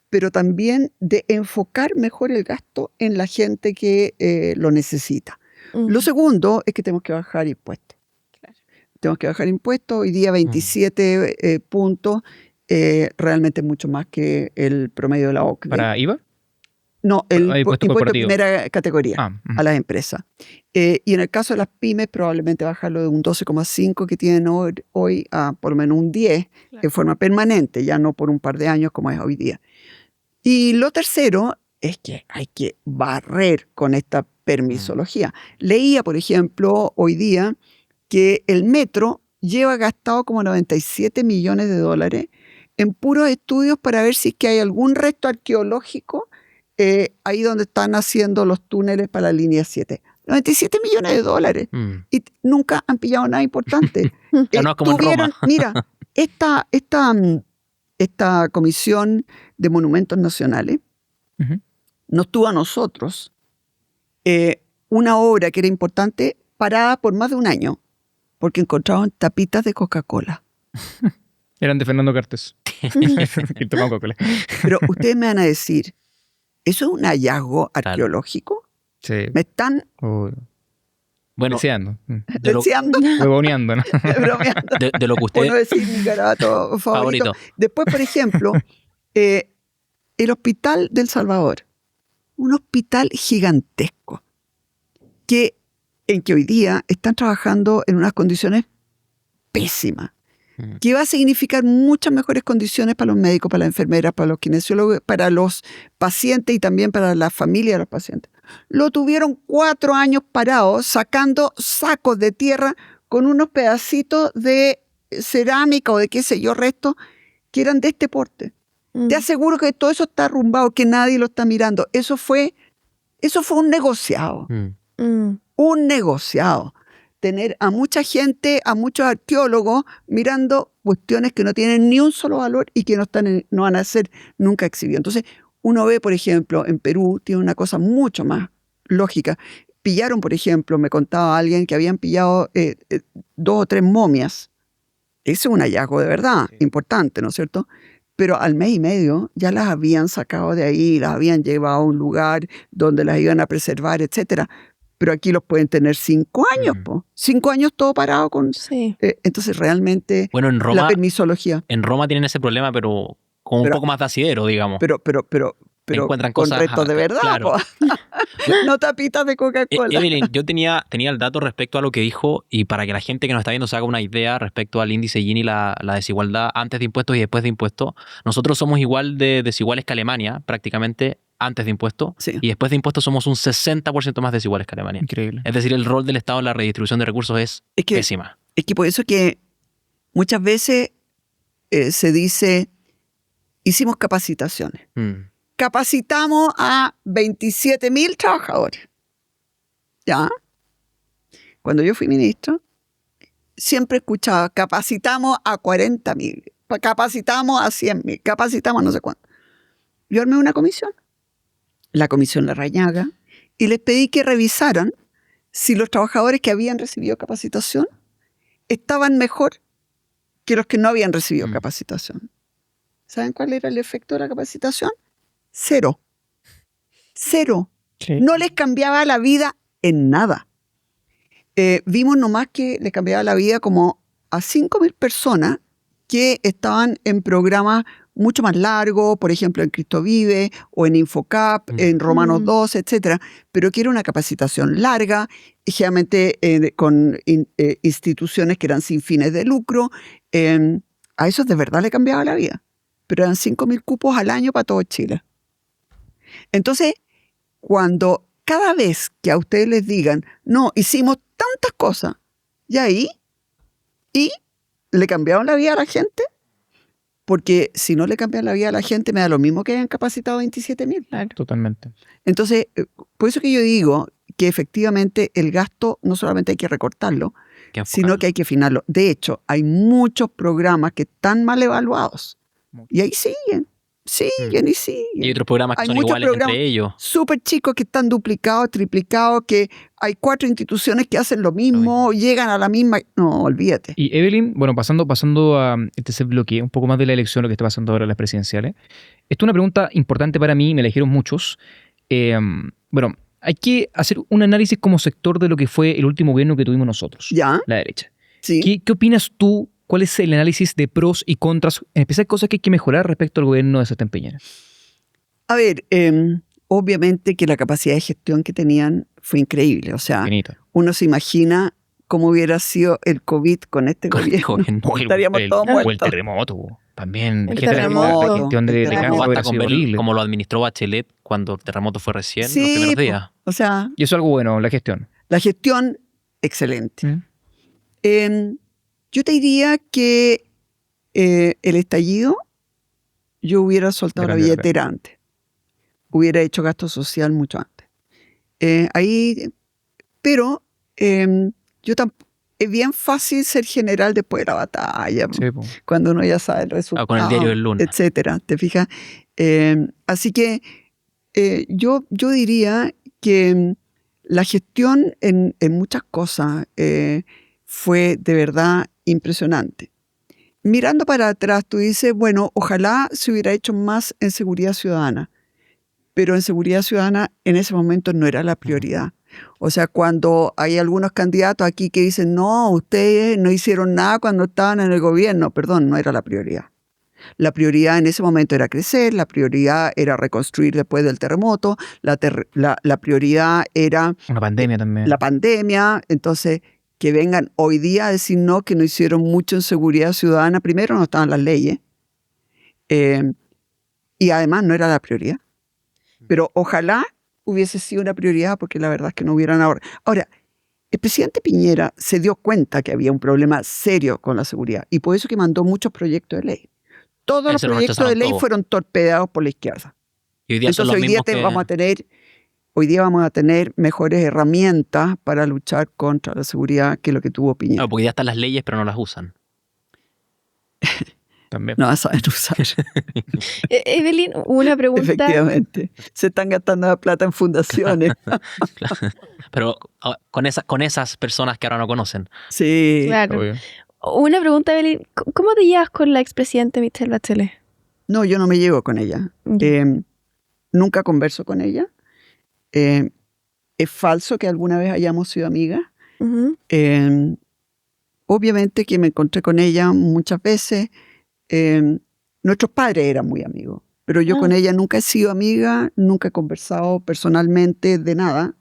pero también de enfocar mejor el gasto en la gente que lo necesita. Lo segundo es que tenemos que bajar impuestos. Claro. Tenemos que bajar impuestos. Hoy día 27 puntos, realmente mucho más que el promedio de la OCDE. ¿Para IVA? No, el impuesto impuesto de corporativo. primera categoría Ah, a las empresas. Y en el caso de las pymes, probablemente bajarlo de un 12,5 que tienen hoy a por lo menos un 10 Claro. en forma permanente, ya no por un par de años como es hoy día. Y lo tercero es que hay que barrer con esta permisología. Leía, por ejemplo, hoy día que el metro lleva gastado como 97 millones de dólares en puros estudios para ver si es que hay algún resto arqueológico ahí donde están haciendo los túneles para la línea 7. 97 millones de dólares. Y nunca han pillado nada importante. Ya no es como en Roma. Mira, esta comisión de monumentos nacionales Ujú. nos tuvo a nosotros una obra que era importante parada por más de un año porque encontraban tapitas de Coca-Cola. Eran de Fernando Cartes. Que tomaba Coca-Cola. Pero ustedes me van a decir, ¿eso es un hallazgo arqueológico? Sí. Me están Bueno, deseando. de lo, deseando, Huevoneando, ¿no? bromeando, de lo que por usted... no decir mi garabato favorito. Favorito. Después, por ejemplo, el Hospital del Salvador, un hospital gigantesco, en que hoy día están trabajando en unas condiciones pésimas, que va a significar muchas mejores condiciones para los médicos, para las enfermeras, para los kinesiólogos, para los pacientes y también para la familia de los pacientes. Lo tuvieron 4 años parado, sacando sacos de tierra con unos pedacitos de cerámica o de qué sé yo, restos, que eran de este porte. Te aseguro que todo eso está arrumbado, que nadie lo está mirando. Eso fue un negociado. Un negociado. Tener a mucha gente, a muchos arqueólogos mirando cuestiones que no tienen ni un solo valor y que no van a ser nunca exhibidas. Entonces, uno ve, por ejemplo, en Perú, tiene una cosa mucho más lógica. Pillaron, por ejemplo, me contaba alguien que habían pillado 2 o 3 momias. Ese es un hallazgo de verdad, importante, ¿no es cierto? Pero al mes y medio ya las habían sacado de ahí, las habían llevado a un lugar donde las iban a preservar, etcétera. Pero aquí los pueden tener 5 años, 5 años todo parado con... Sí. Entonces realmente Bueno, en la Roma, permisología... tienen ese problema, pero con un poco más de asidero, digamos. Pero encuentran con cosas, restos de verdad, claro. po. No tapitas de Coca-Cola. Evelyn, yo tenía el dato respecto a lo que dijo y para que la gente que nos está viendo se haga una idea respecto al índice Gini, la desigualdad antes de impuestos y después de impuestos. Nosotros somos igual de desiguales que Alemania, prácticamente antes de impuestos, Sí. y después de impuestos somos un 60% más desiguales que Alemania. Increíble. Es decir, el rol del Estado en la redistribución de recursos es pésima. Es que por eso que muchas veces se dice, hicimos capacitaciones. Capacitamos a 27.000 trabajadores. ¿Ya? Cuando yo fui ministro, siempre escuchaba, capacitamos a 40.000, capacitamos a 100.000, capacitamos a no sé cuánto. Yo armé una comisión, la comisión Larrañaga, y les pedí que revisaran si los trabajadores que habían recibido capacitación estaban mejor que los que no habían recibido capacitación. ¿Saben cuál era el efecto de la capacitación? Cero. Sí. No les cambiaba la vida en nada. Vimos nomás que les cambiaba la vida como a 5.000 personas que estaban en programas mucho más largos, por ejemplo en Cristo Vive o en Infocap, en Romanos 2, etcétera, pero que era una capacitación larga, y generalmente con instituciones que eran sin fines de lucro. A esos de verdad le cambiaba la vida, pero eran 5.000 cupos al año para todo Chile. Entonces, cuando cada vez que a ustedes les digan, no, hicimos tantas cosas, y le cambiaron la vida a la gente, porque si no le cambian la vida a la gente, me da lo mismo que hayan capacitado 27.000. Claro. Totalmente. Entonces, por eso que yo digo que efectivamente el gasto no solamente hay que recortarlo, sino que hay que afinarlo. De hecho, hay muchos programas que están mal evaluados. Y ahí siguen. Y siguen. Y hay otros programas que Hay son muchos iguales programas entre ellos. súper chicos que están duplicados, triplicados, que hay 4 instituciones que hacen lo mismo, llegan a la misma... No, olvídate. Y Evelyn, bueno, pasando a este tercer bloque, un poco más de la elección, lo que está pasando ahora en las presidenciales. Esto es una pregunta importante para mí, me la dijeron muchos. Bueno, hay que hacer un análisis como sector de lo que fue el último gobierno que tuvimos nosotros, ¿Ya? la derecha. Sí. ¿Qué opinas tú? ¿Cuál es el análisis de pros y contras, en especial cosas que hay que mejorar respecto al gobierno de Sebastián Piñera? A ver, obviamente que la capacidad de gestión que tenían fue increíble. O sea, Finito. uno se imagina cómo hubiera sido el COVID con este Con este gobierno. gobierno. Estaríamos todos O el muertos. terremoto. También. El ¿Qué tal terremoto. la gestión de El Caja terremoto. hubiera Basta con sido ver horrible? cómo lo administró Bachelet cuando el terremoto fue recién, los Sí, primeros po. días. O sea, Y eso es algo bueno, la gestión. la gestión, excelente. ¿Mm? Yo te diría que el estallido, yo hubiera soltado la Grande la billetera antes. Hubiera hecho gasto social mucho antes. Pero es bien fácil ser general después de la batalla, Sí, po. cuando uno ya sabe el resultado, con el diario del lunes. etcétera. ¿Te fijas? Así que yo diría que la gestión en muchas cosas fue de verdad impresionante. Mirando para atrás, tú dices, bueno, ojalá se hubiera hecho más en seguridad ciudadana, pero en seguridad ciudadana en ese momento no era la prioridad. O sea, cuando hay algunos candidatos aquí que dicen, no, ustedes no hicieron nada cuando estaban en el gobierno, perdón, no era la prioridad. La prioridad en ese momento era crecer, la prioridad era reconstruir después del terremoto, la prioridad era Una pandemia también. la pandemia. Entonces, que vengan hoy día a decir no, que no hicieron mucho en seguridad ciudadana, primero no estaban las leyes, y además no era la prioridad. Pero ojalá hubiese sido una prioridad, porque la verdad es que no hubieran ahora. Ahora, el presidente Piñera se dio cuenta que había un problema serio con la seguridad, y por eso que mandó muchos proyectos de ley. Todos los Ese lo proyectos de rechazaron ley todos. fueron torpedados por la izquierda. Y hoy día son Entonces los hoy día mismos que... vamos a tener mejores herramientas para luchar contra la seguridad que lo que tuvo Piñera. No, porque ya están las leyes, pero no las usan. También. No saben usar. Evelyn, una pregunta. Efectivamente. Se están gastando la plata en fundaciones. Claro. Pero con esas personas que ahora no conocen. Sí. Claro. Obvio. Una pregunta, Evelyn. ¿Cómo te llevas con la expresidenta Michelle Bachelet? No, yo no me llevo con ella. Nunca converso con ella. Es falso que alguna vez hayamos sido amigas. Ujú. Obviamente que me encontré con ella muchas veces. Nuestros padres eran muy amigos, pero yo con ella nunca he sido amiga, nunca he conversado personalmente de nada.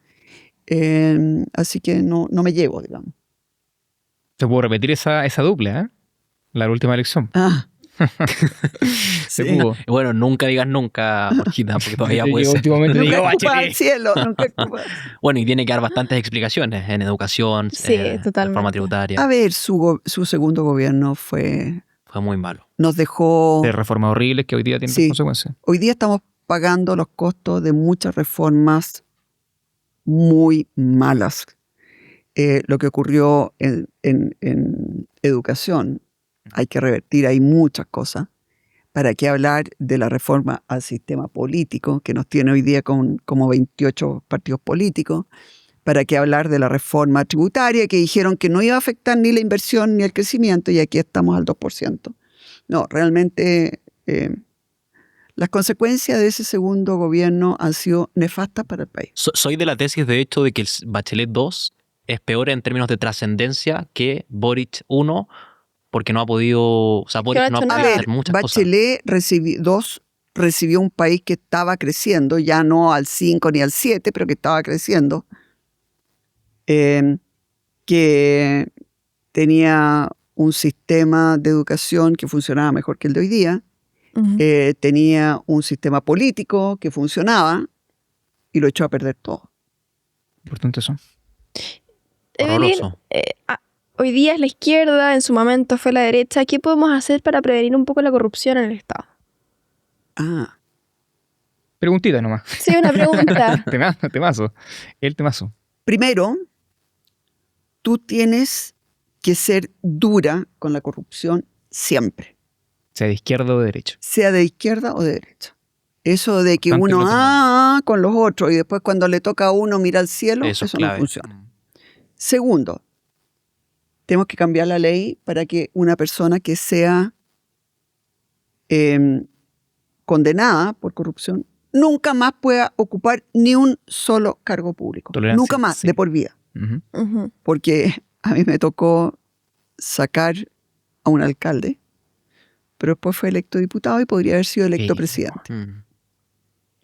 Así que no me llevo, digamos. Se pudo repetir esa dupla, ¿eh? La última elección. Ah. Se Sí. pudo. Y bueno, nunca digas nunca, Jorgita, porque todavía puede ser. Últimamente Nunca digo, escupa al Bachelet. cielo, nunca escupa. Bueno, y tiene que dar bastantes explicaciones en educación, Sí, totalmente. reforma tributaria. A ver, su segundo gobierno Fue muy malo. nos dejó. De reformas horribles que hoy día tienen Sí. consecuencias. Hoy día estamos pagando los costos de muchas reformas muy malas. Lo que ocurrió en educación, hay que revertir, hay muchas cosas. ¿Para qué hablar de la reforma al sistema político, que nos tiene hoy día con como 28 partidos políticos? ¿Para qué hablar de la reforma tributaria, que dijeron que no iba a afectar ni la inversión ni el crecimiento, y aquí estamos al 2%? No, realmente las consecuencias de ese segundo gobierno han sido nefastas para el país. Soy de la tesis, de hecho, de que el Bachelet 2 es peor en términos de trascendencia que Boric 1, porque no ha podido, o sea, Boric no ha hecho podido nada. hacer muchas Bachelet recibió un país que estaba creciendo, ya no al 5 ni al 7, pero que estaba creciendo, que tenía un sistema de educación que funcionaba mejor que el de hoy día, Ujú. tenía un sistema político que funcionaba, y lo echó a perder todo. Importante eso. Evelyn, Horroroso. hoy día es la izquierda, en su momento fue la derecha. ¿Qué podemos hacer para prevenir un poco la corrupción en el Estado? Ah, Preguntita nomás. Sí, una pregunta. Temazo. El temazo. primero, tú tienes que ser dura con la corrupción siempre, Sea de izquierda o de derecha. sea de izquierda o de derecha. Eso de que Tanto uno lo tenemos. con los otros y después cuando le toca a uno mira al cielo, Eso eso es no clave. funciona. Segundo, tenemos que cambiar la ley para que una persona que sea condenada por corrupción nunca más pueda ocupar ni un solo cargo público. Tolerancia Nunca más, cero. de por vida. Ujú. Ujú. Porque a mí me tocó sacar a un alcalde, pero después fue electo diputado y podría haber sido electo Sí. presidente.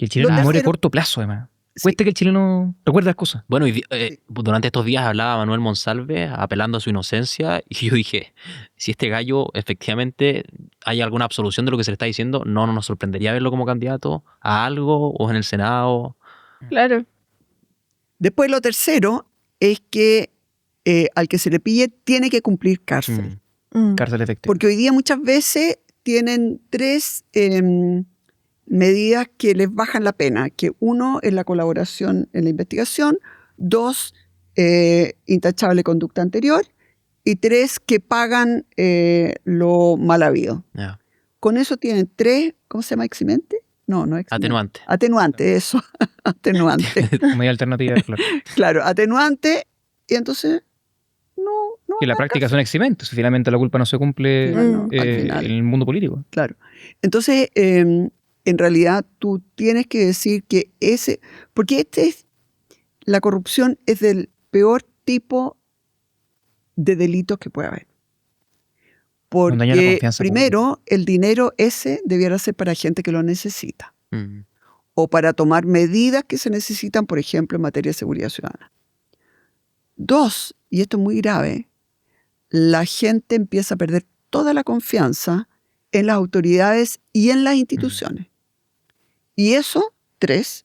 Y el chileno Lo memoria a tercero- corto plazo, además. Sí. Cuesta que el chileno recuerde las cosas. Bueno, durante estos días hablaba Manuel Monsalve apelando a su inocencia y yo dije, si este gallo efectivamente hay alguna absolución de lo que se le está diciendo, no nos sorprendería verlo como candidato a algo o en el Senado. Claro. Después lo tercero es que al que se le pille tiene que cumplir cárcel. Mm. Cárcel efectiva. Porque hoy día muchas veces tienen 3 medidas que les bajan la pena, que 1 es la colaboración en la investigación, 2, intachable conducta anterior, y 3, que pagan lo mal habido. Ya. Con eso tienen 3, ¿cómo se llama? ¿Eximente? No, no eximente. Atenuante. Atenuante, eso. Atenuante. Media alternativa, claro. Claro, atenuante, y entonces no. Que en la práctica son eximentes. Finalmente la culpa no se cumple Bueno, al en final. el mundo político. Claro. Entonces, en realidad tú tienes que decir que porque la corrupción es del peor tipo de delitos que puede haber. Daña la Porque confianza primero, el dinero ese debiera ser para gente que lo necesita Mm. o para tomar medidas que se necesitan, por ejemplo, en materia de seguridad ciudadana. 2, y esto es muy grave, la gente empieza a perder toda la confianza en las autoridades y en las instituciones. Y eso, 3,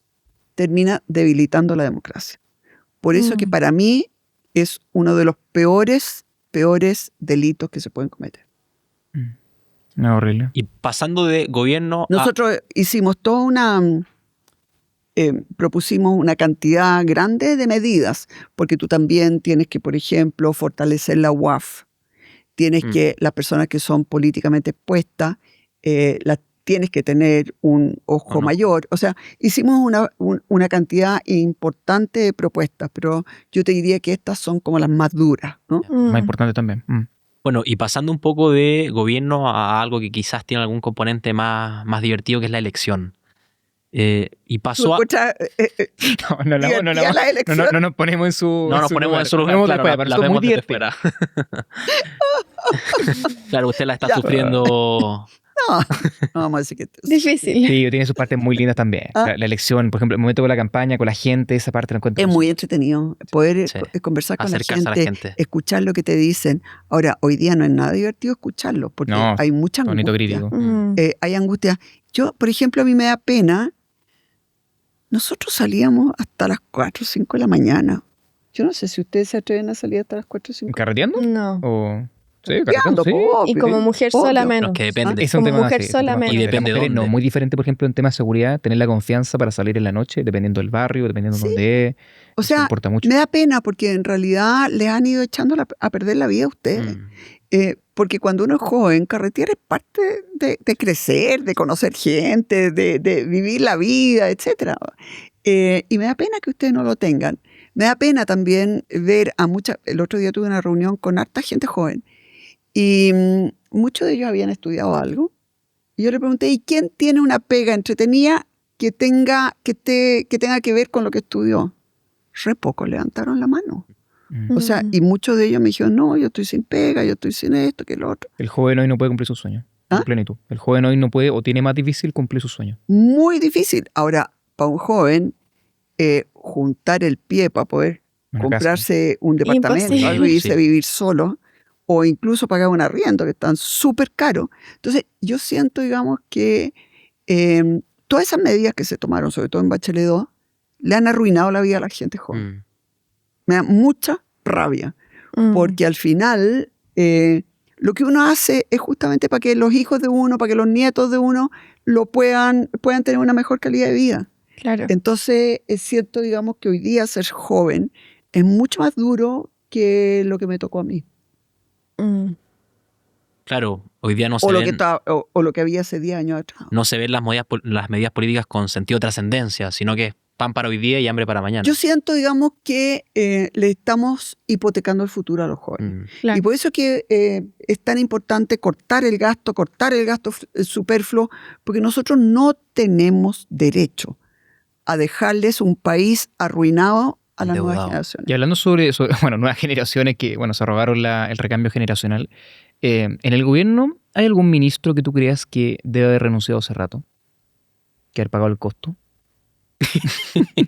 termina debilitando la democracia. Por eso que para mí es uno de los peores delitos que se pueden cometer. No, horrible. Y pasando de gobierno Nosotros hicimos propusimos una cantidad grande de medidas, porque tú también tienes que, por ejemplo, fortalecer la UAF. Tienes que, las personas que son políticamente expuestas, las tienes que tener un ojo mayor. O sea, hicimos una cantidad importante de propuestas, pero yo te diría que estas son como las más duras, ¿no? Más importante también. Bueno, y pasando un poco de gobierno a algo que quizás tiene algún componente más divertido, que es la elección. Y ¿Tú pasó a... encuentras, divertida la elección? No nos ponemos en su. No nos ponemos en su lugar, Ponemos claro, después, la pero esto es vemos muy desde divertido. fuera. Claro, usted la está Ya. sufriendo. No vamos a decir que Difícil. Sí, tiene sus partes muy lindas también. ¿Ah? La elección, por ejemplo, el momento con la campaña, con la gente, esa parte la encuentro. es muy entretenido poder Sí. conversar con Acercarse la a la gente. escuchar lo que te dicen. Ahora, hoy día no es nada divertido escucharlo, porque No, hay mucha Tonito angustia. crítico. Hay angustia. Yo, por ejemplo, a mí me da pena. Nosotros salíamos hasta las 4 o 5 de la mañana. Yo no sé si ustedes se atreven a salir hasta las 4 o 5. ¿Carreteando? No. O... Sí, Carreteando, carreteando, sí. po, Y como mujer obvio. sola No, menos. es que depende. Es un Como tema, mujer sí, es un tema. solamente. Y Las depende mujeres dónde. No, muy diferente, por ejemplo, en temas de seguridad, tener la confianza para salir en la noche, dependiendo del barrio, dependiendo de Sí. dónde es. O Eso sea, importa mucho. me da pena porque en realidad les han ido echando a perder la vida a ustedes. Porque cuando uno es joven, carretera es parte de crecer, de conocer gente, de vivir la vida, etc. Y me da pena que ustedes no lo tengan. Me da pena también ver a muchas... El otro día tuve una reunión con harta gente joven y muchos de ellos habían estudiado algo. Y yo le pregunté, ¿y quién tiene una pega entretenida que tenga que ver con lo que estudió? Re poco levantaron la mano. O sea, y muchos de ellos me dijeron, no, yo estoy sin pega, yo estoy sin esto, que lo otro. El joven hoy no puede cumplir sus sueños. ¿Ah? En plenitud. El joven hoy no puede o tiene más difícil cumplir sus sueños. Muy difícil. Ahora, para un joven, juntar el pie para poder Una comprarse un departamento, Imposible. algo, y irse a Sí. vivir solo, o incluso pagar un arriendo, que están súper caros. Entonces, yo siento, digamos, que todas esas medidas que se tomaron, sobre todo en Bachelet 2, le han arruinado la vida a la gente joven. Me da mucha rabia, porque al final lo que uno hace es justamente para que los hijos de uno, para que los nietos de uno lo puedan tener una mejor calidad de vida. Claro. Entonces es cierto, digamos, que hoy día ser joven es mucho más duro que lo que me tocó a mí, Claro, hoy día no se o lo que ven, estaba, o lo que había hace 10 años atrás. no se ven las medidas políticas con sentido de trascendencia, sino que es pan para hoy día y hambre para mañana. Yo siento, digamos, que le estamos hipotecando el futuro a los jóvenes. Claro. Y por eso es que es tan importante cortar el gasto superfluo, porque nosotros no tenemos derecho a dejarles un país arruinado a las nuevas Endeudado. generaciones. Y hablando sobre nuevas generaciones que se robaron el recambio generacional, ¿en el gobierno hay algún ministro que tú creas que debe haber renunciado hace rato? ¿Que haber pagado el costo?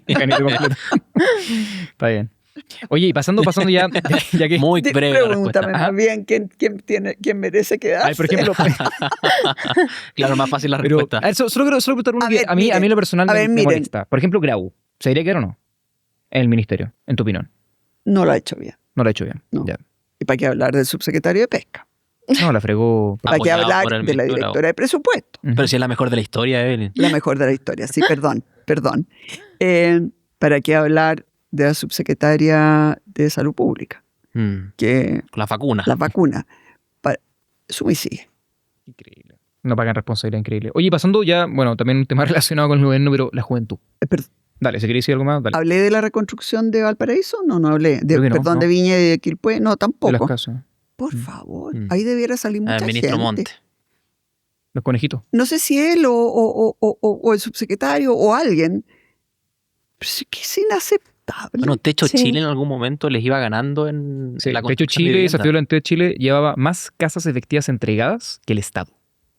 Gabinete completo. Está bien. Oye, y pasando ya, ya que... Muy breve la respuesta. Pregúntame más bien quién merece quedarse. Ay, por ejemplo, Claro, más fácil la pero, respuesta. a ver, solo quiero preguntar uno A que ver, a mí miren, en lo personal a me ver, miren. molesta. Por ejemplo, Grau, ¿se debería quedar o no? En el ministerio, en tu opinión. No lo ha hecho bien. No lo ha hecho bien. No. Ya. ¿Y para qué hablar del subsecretario de Pesca? No, la fregó. ¿Para qué Apoyado hablar por el de la ministro directora de presupuesto? Ujú. Pero si es la mejor de la historia, Evelyn. La mejor de la historia, sí, perdón. ¿Para qué hablar de la subsecretaria de Salud Pública? Que La vacuna. las vacunas, suma y sigue. Increíble. No pagan responsabilidad, increíble. Oye, pasando ya, bueno, también un tema relacionado con el gobierno, pero la juventud. Dale, si queréis decir algo más, dale. ¿Hablé de la reconstrucción de Valparaíso? No hablé. Creo que no, Perdón, no. de Viña y de Quilpué. No, De las tampoco. casas. Por Mm. favor, Mm. ahí debiera salir mucha El ministro gente. Monte. Los conejitos. No sé si él o el subsecretario o alguien. Pero sí que es inaceptable. Bueno, Techo Sí. Chile en algún momento les iba ganando en Sí, la de hecho, construcción de Chile, vivienda. Desafío Delantero de Chile, llevaba más casas efectivas entregadas que el Estado.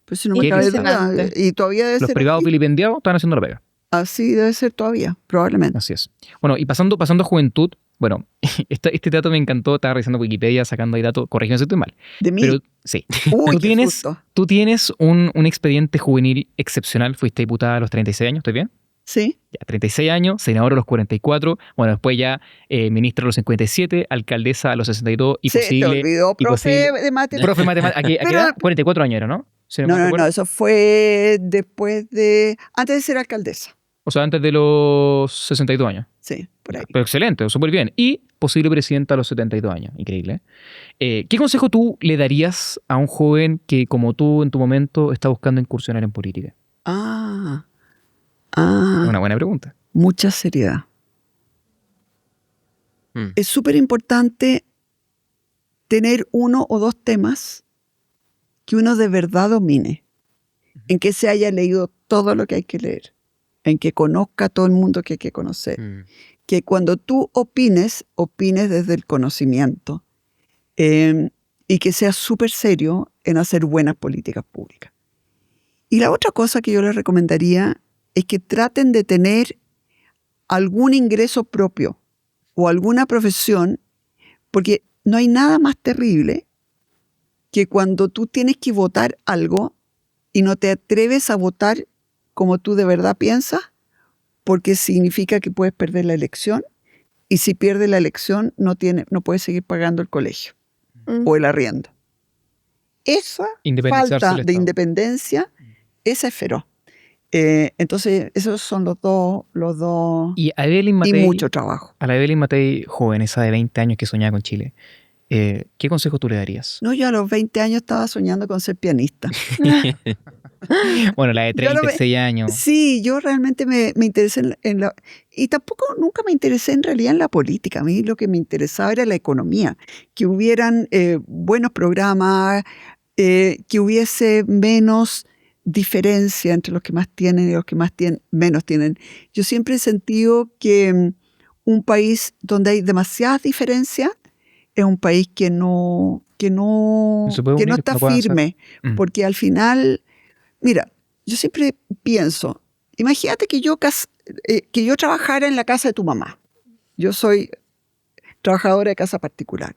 Pues si no me Qué cabe duda. impresionante. Y todavía debe Los ser privados así. vilipendiados estaban haciendo la pega. Así debe ser todavía, probablemente. Así es. Bueno, y pasando a juventud, bueno, este dato me encantó, estaba revisando Wikipedia, sacando ahí datos, corrígeme si estoy mal. De mí. Pero sí, Uy, tú qué tienes, susto. tú tienes un expediente juvenil excepcional, fuiste diputada a los 36 años, ¿estoy bien? Sí, Ya, 36 años, senador a los 44, bueno, después ya ministra a los 57, alcaldesa a los 62 y se te posible... olvidó, y profe posible- de matemáticas. Profe de matemáticas, ¿a qué Pero- edad? 44 años era, ¿no? Si No, me no, acuerdo. eso fue después de. Antes de ser alcaldesa. O sea, antes de los 62 años. Sí, por ahí. Pero excelente, súper bien. Y posible presidenta a los 72 años. Increíble. ¿Qué consejo tú le darías a un joven que, como tú en tu momento, está buscando incursionar en política? Es una buena pregunta. Mucha seriedad. Mm. Es súper importante tener uno o dos temas que uno de verdad domine, en que se haya leído todo lo que hay que leer, en que conozca a todo el mundo que hay que conocer, Mm. que cuando tú opines desde el conocimiento y que seas súper serio en hacer buenas políticas públicas. Y la otra cosa que yo les recomendaría es que traten de tener algún ingreso propio o alguna profesión, porque no hay nada más terrible que cuando tú tienes que votar algo y no te atreves a votar como tú de verdad piensas, porque significa que puedes perder la elección, y si pierdes la elección no puedes seguir pagando el colegio o el arriendo. Esa Independizarse falta del de Estado. independencia, esa es feroz. Entonces, esos son los dos Y a Evelyn y Matei, mucho trabajo. a la Evelyn Matei joven, esa de 20 años que soñaba con Chile, ¿qué consejo tú le darías? No, yo a los 20 años estaba soñando con ser pianista. Bueno, la de Yo no me- 36 años. Sí, yo realmente me interesé en la... Y tampoco nunca me interesé en realidad en la política. A mí lo que me interesaba era la economía. Que hubieran buenos programas, que hubiese menos diferencia entre los que más tienen y los que menos tienen. Yo siempre he sentido que un país donde hay demasiadas diferencias es un país que no Se puede unir, está no puede avanzar. firme. Mm. Porque al final, mira, yo siempre pienso, imagínate que yo trabajara en la casa de tu mamá. Yo soy trabajadora de casa particular.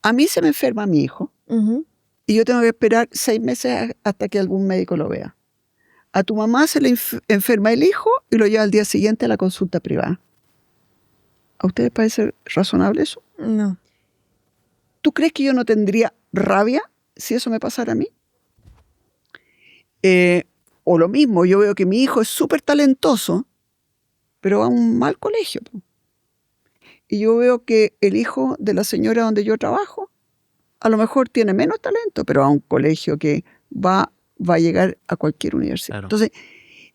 A mí se me enferma mi hijo Ujú. y yo tengo que esperar 6 meses hasta que algún médico lo vea. A tu mamá se le enferma el hijo y lo lleva al día siguiente a la consulta privada. ¿A ustedes parece razonable eso? No. ¿Tú crees que yo no tendría rabia si eso me pasara a mí? O lo mismo, yo veo que mi hijo es súper talentoso, pero va a un mal colegio. Y yo veo que el hijo de la señora donde yo trabajo, a lo mejor tiene menos talento, pero va a un colegio que va a llegar a cualquier universidad. Claro. Entonces,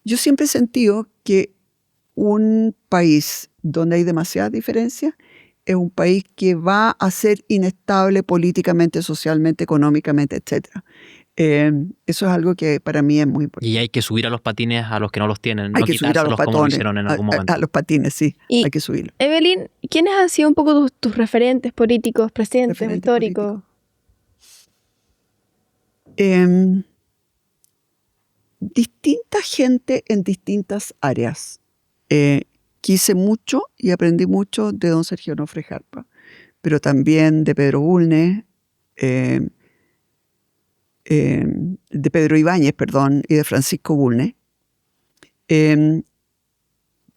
yo siempre he sentido que un país donde hay demasiadas diferencias es un país que va a ser inestable políticamente, socialmente, económicamente, etc. Eso es algo que para mí es muy importante. Y hay que subir a los patines a los que no los tienen, Hay no que subir a los quitárselos como lo patones, hicieron en algún momento. a los patines, sí, Y- hay que subirlo. Evelyn, ¿quiénes han sido un poco tus referentes políticos, presidentes Referentes históricos? Distinta gente en distintas áreas. quise mucho y aprendí mucho de don Sergio Onofre Jarpa, pero también de Pedro Bulnes, de Pedro Ibáñez, perdón, y de Francisco Bulnes.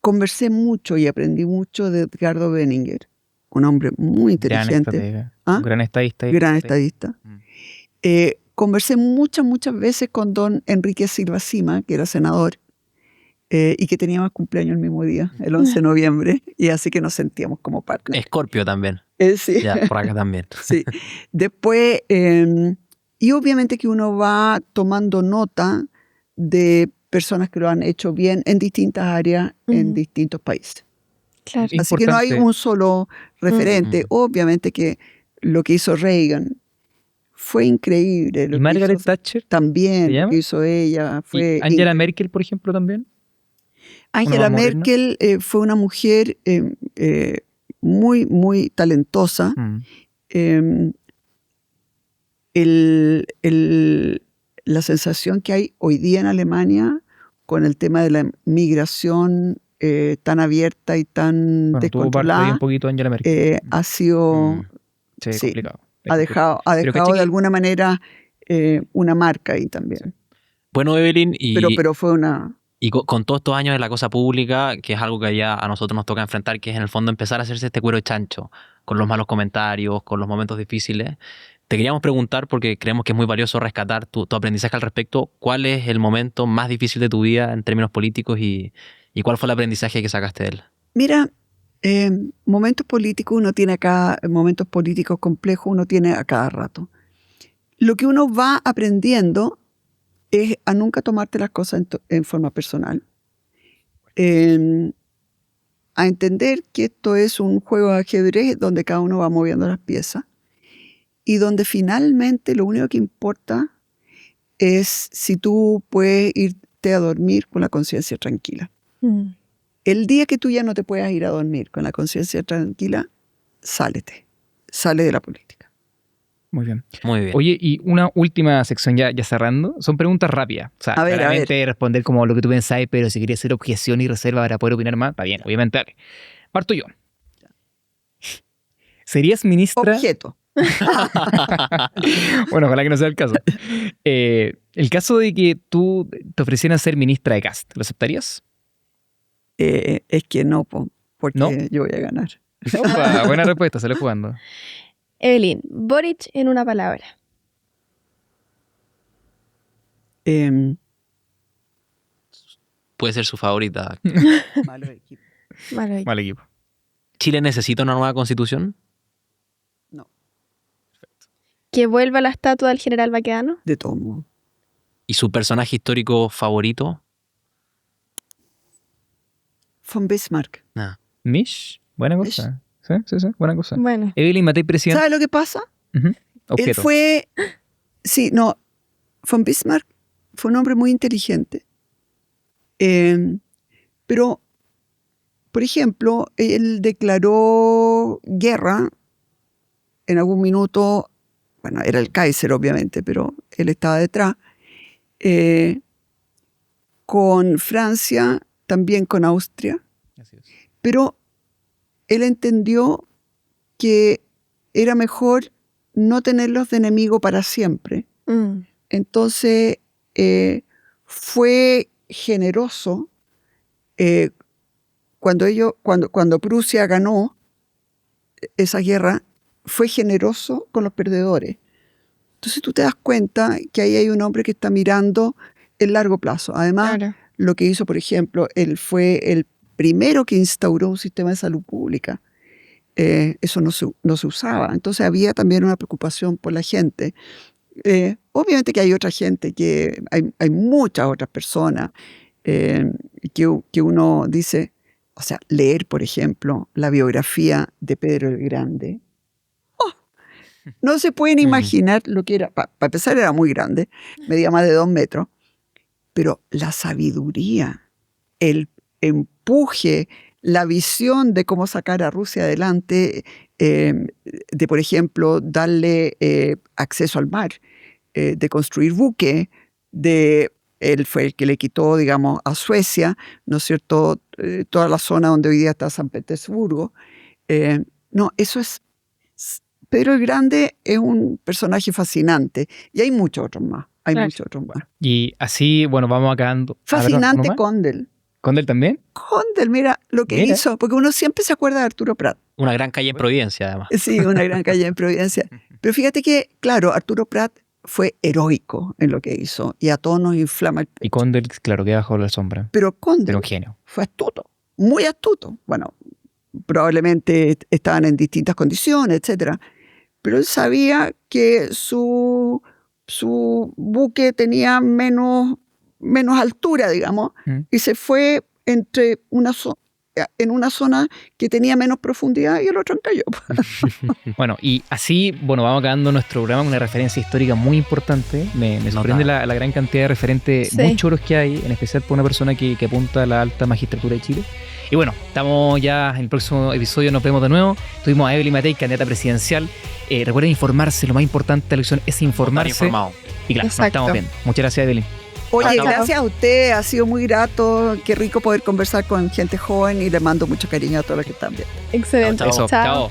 Conversé mucho y aprendí mucho de Edgardo Benninger, un hombre muy Gran inteligente, estratega. ¿Ah? Gran estadista. gran estadista. Conversé muchas veces con don Enrique Silva Sima, que era senador, y que teníamos cumpleaños el mismo día, el 11 de noviembre, y así que nos sentíamos como partners. Escorpio también. Sí. Ya, por acá también. Sí. Después, y obviamente que uno va tomando nota de personas que lo han hecho bien en distintas áreas, en distintos países. Claro. Así que no hay un solo referente. Obviamente que lo que hizo Reagan fue increíble. ¿Y Margaret Thatcher? También, lo que hizo ella. Fue ¿Y Angela Merkel, por ejemplo, también? Angela Merkel fue una mujer muy, muy talentosa. La sensación que hay hoy día en Alemania con el tema de la migración tan abierta y tan descontrolada, un poquito Angela Merkel. ha sido complicado. Ha dejado de alguna manera una marca ahí también. Bueno, Evelyn, pero fue una... Y con todos estos años de la cosa pública, que es algo que ya a nosotros nos toca enfrentar, que es en el fondo empezar a hacerse este cuero de chancho, con los malos comentarios, con los momentos difíciles. Te queríamos preguntar, porque creemos que es muy valioso rescatar tu aprendizaje al respecto, ¿cuál es el momento más difícil de tu vida en términos políticos y cuál fue el aprendizaje que sacaste de él? Mira, momentos políticos uno tiene acá, momentos políticos complejos uno tiene a cada rato. Lo que uno va aprendiendo es a nunca tomarte las cosas en forma personal. A entender que esto es un juego de ajedrez donde cada uno va moviendo las piezas y donde finalmente lo único que importa es si tú puedes irte a dormir con la conciencia tranquila. El día que tú ya no te puedas ir a dormir con la conciencia tranquila, sale de la política. Muy bien. Muy bien. Oye, y una última sección ya cerrando. Son preguntas rápidas. O sea, claramente responder como lo que tú pensáis, pero si querías hacer objeción y reserva para poder opinar más, está bien, obviamente. Dale. Parto yo. ¿Serías ministra? Objeto. Bueno, ojalá que no sea el caso. El caso de que tú te ofrecieran ser ministra de Cast, ¿lo aceptarías? Es que no, porque ¿No? yo voy a ganar. Opa, buena respuesta, se lo jugando. Evelyn, Boric en una palabra. Puede ser su favorita. Malo equipo. Mal equipo. ¿Chile necesita una nueva constitución? No. Que vuelva la estatua del general Baquedano. De todo modo. ¿Y su personaje histórico favorito? Von Bismarck. Ah. Mish, buena cosa. Sí, buena cosa. Bueno. Evelyn Matei, presidente. ¿Sabes lo que pasa? Objeto. Él fue... Sí, no. Von Bismarck fue un hombre muy inteligente. Pero, por ejemplo, él declaró guerra en algún minuto. Bueno, era el Kaiser, obviamente, pero él estaba detrás. Con Francia, también con Austria. Así es. Pero él entendió que era mejor no tenerlos de enemigo para siempre. Entonces, fue generoso cuando Prusia ganó esa guerra, fue generoso con los perdedores. Entonces tú te das cuenta que ahí hay un hombre que está mirando el largo plazo. Además, Claro. lo que hizo, por ejemplo, él fue el primero que instauró un sistema de salud pública. Eso no se usaba. Entonces había también una preocupación por la gente. Obviamente que hay otra gente, que hay muchas otras personas que uno dice, o sea, leer, por ejemplo, la biografía de Pedro el Grande. No se pueden imaginar lo que era. Para empezar, era muy grande, medía más de 2 metros, pero la sabiduría, el empuje, la visión de cómo sacar a Rusia adelante, de, por ejemplo, darle acceso al mar, de construir buques, de Él fue el que le quitó, digamos, a Suecia, ¿no es cierto?, toda la zona donde hoy día está San Petersburgo. No, eso es... Pedro el Grande es un personaje fascinante. Y hay muchos otros más. Hay Claro. muchos otros más. Y así, bueno, vamos acabando. Fascinante Condell. ¿Condell también? Condell, mira lo que Mira. hizo. Porque uno siempre se acuerda de Arturo Prat. Una gran calle en Providencia, además. Sí, una gran calle en Providencia. Pero fíjate que, claro, Arturo Prat fue heroico en lo que hizo. Y a todos nos inflama el Y pecho. Condell, claro, queda bajo la sombra. Pero Condell Pero un genio. fue astuto. Muy astuto. Bueno, probablemente estaban en distintas condiciones, etcétera. Pero él sabía que su buque tenía menos altura, digamos, y se fue en una zona que tenía menos profundidad y el otro encalló. Bueno, y así, bueno, vamos acabando nuestro programa con una referencia histórica muy importante. Me sorprende la gran cantidad de referentes Sí. muy choros que hay, en especial por una persona que apunta a la alta magistratura de Chile. Y bueno, estamos ya en el próximo episodio, nos vemos de nuevo. Tuvimos a Evelyn Matei, candidata presidencial. Recuerden informarse, lo más importante de la elección es informarse. Estar informado. Y claro, nos Exacto. estamos viendo. Muchas gracias, Evelyn. Oye, Chao. gracias a usted, ha sido muy grato, qué rico poder conversar con gente joven y le mando mucho cariño a todos los que están viendo. Excelente. Chao, Eso, chao.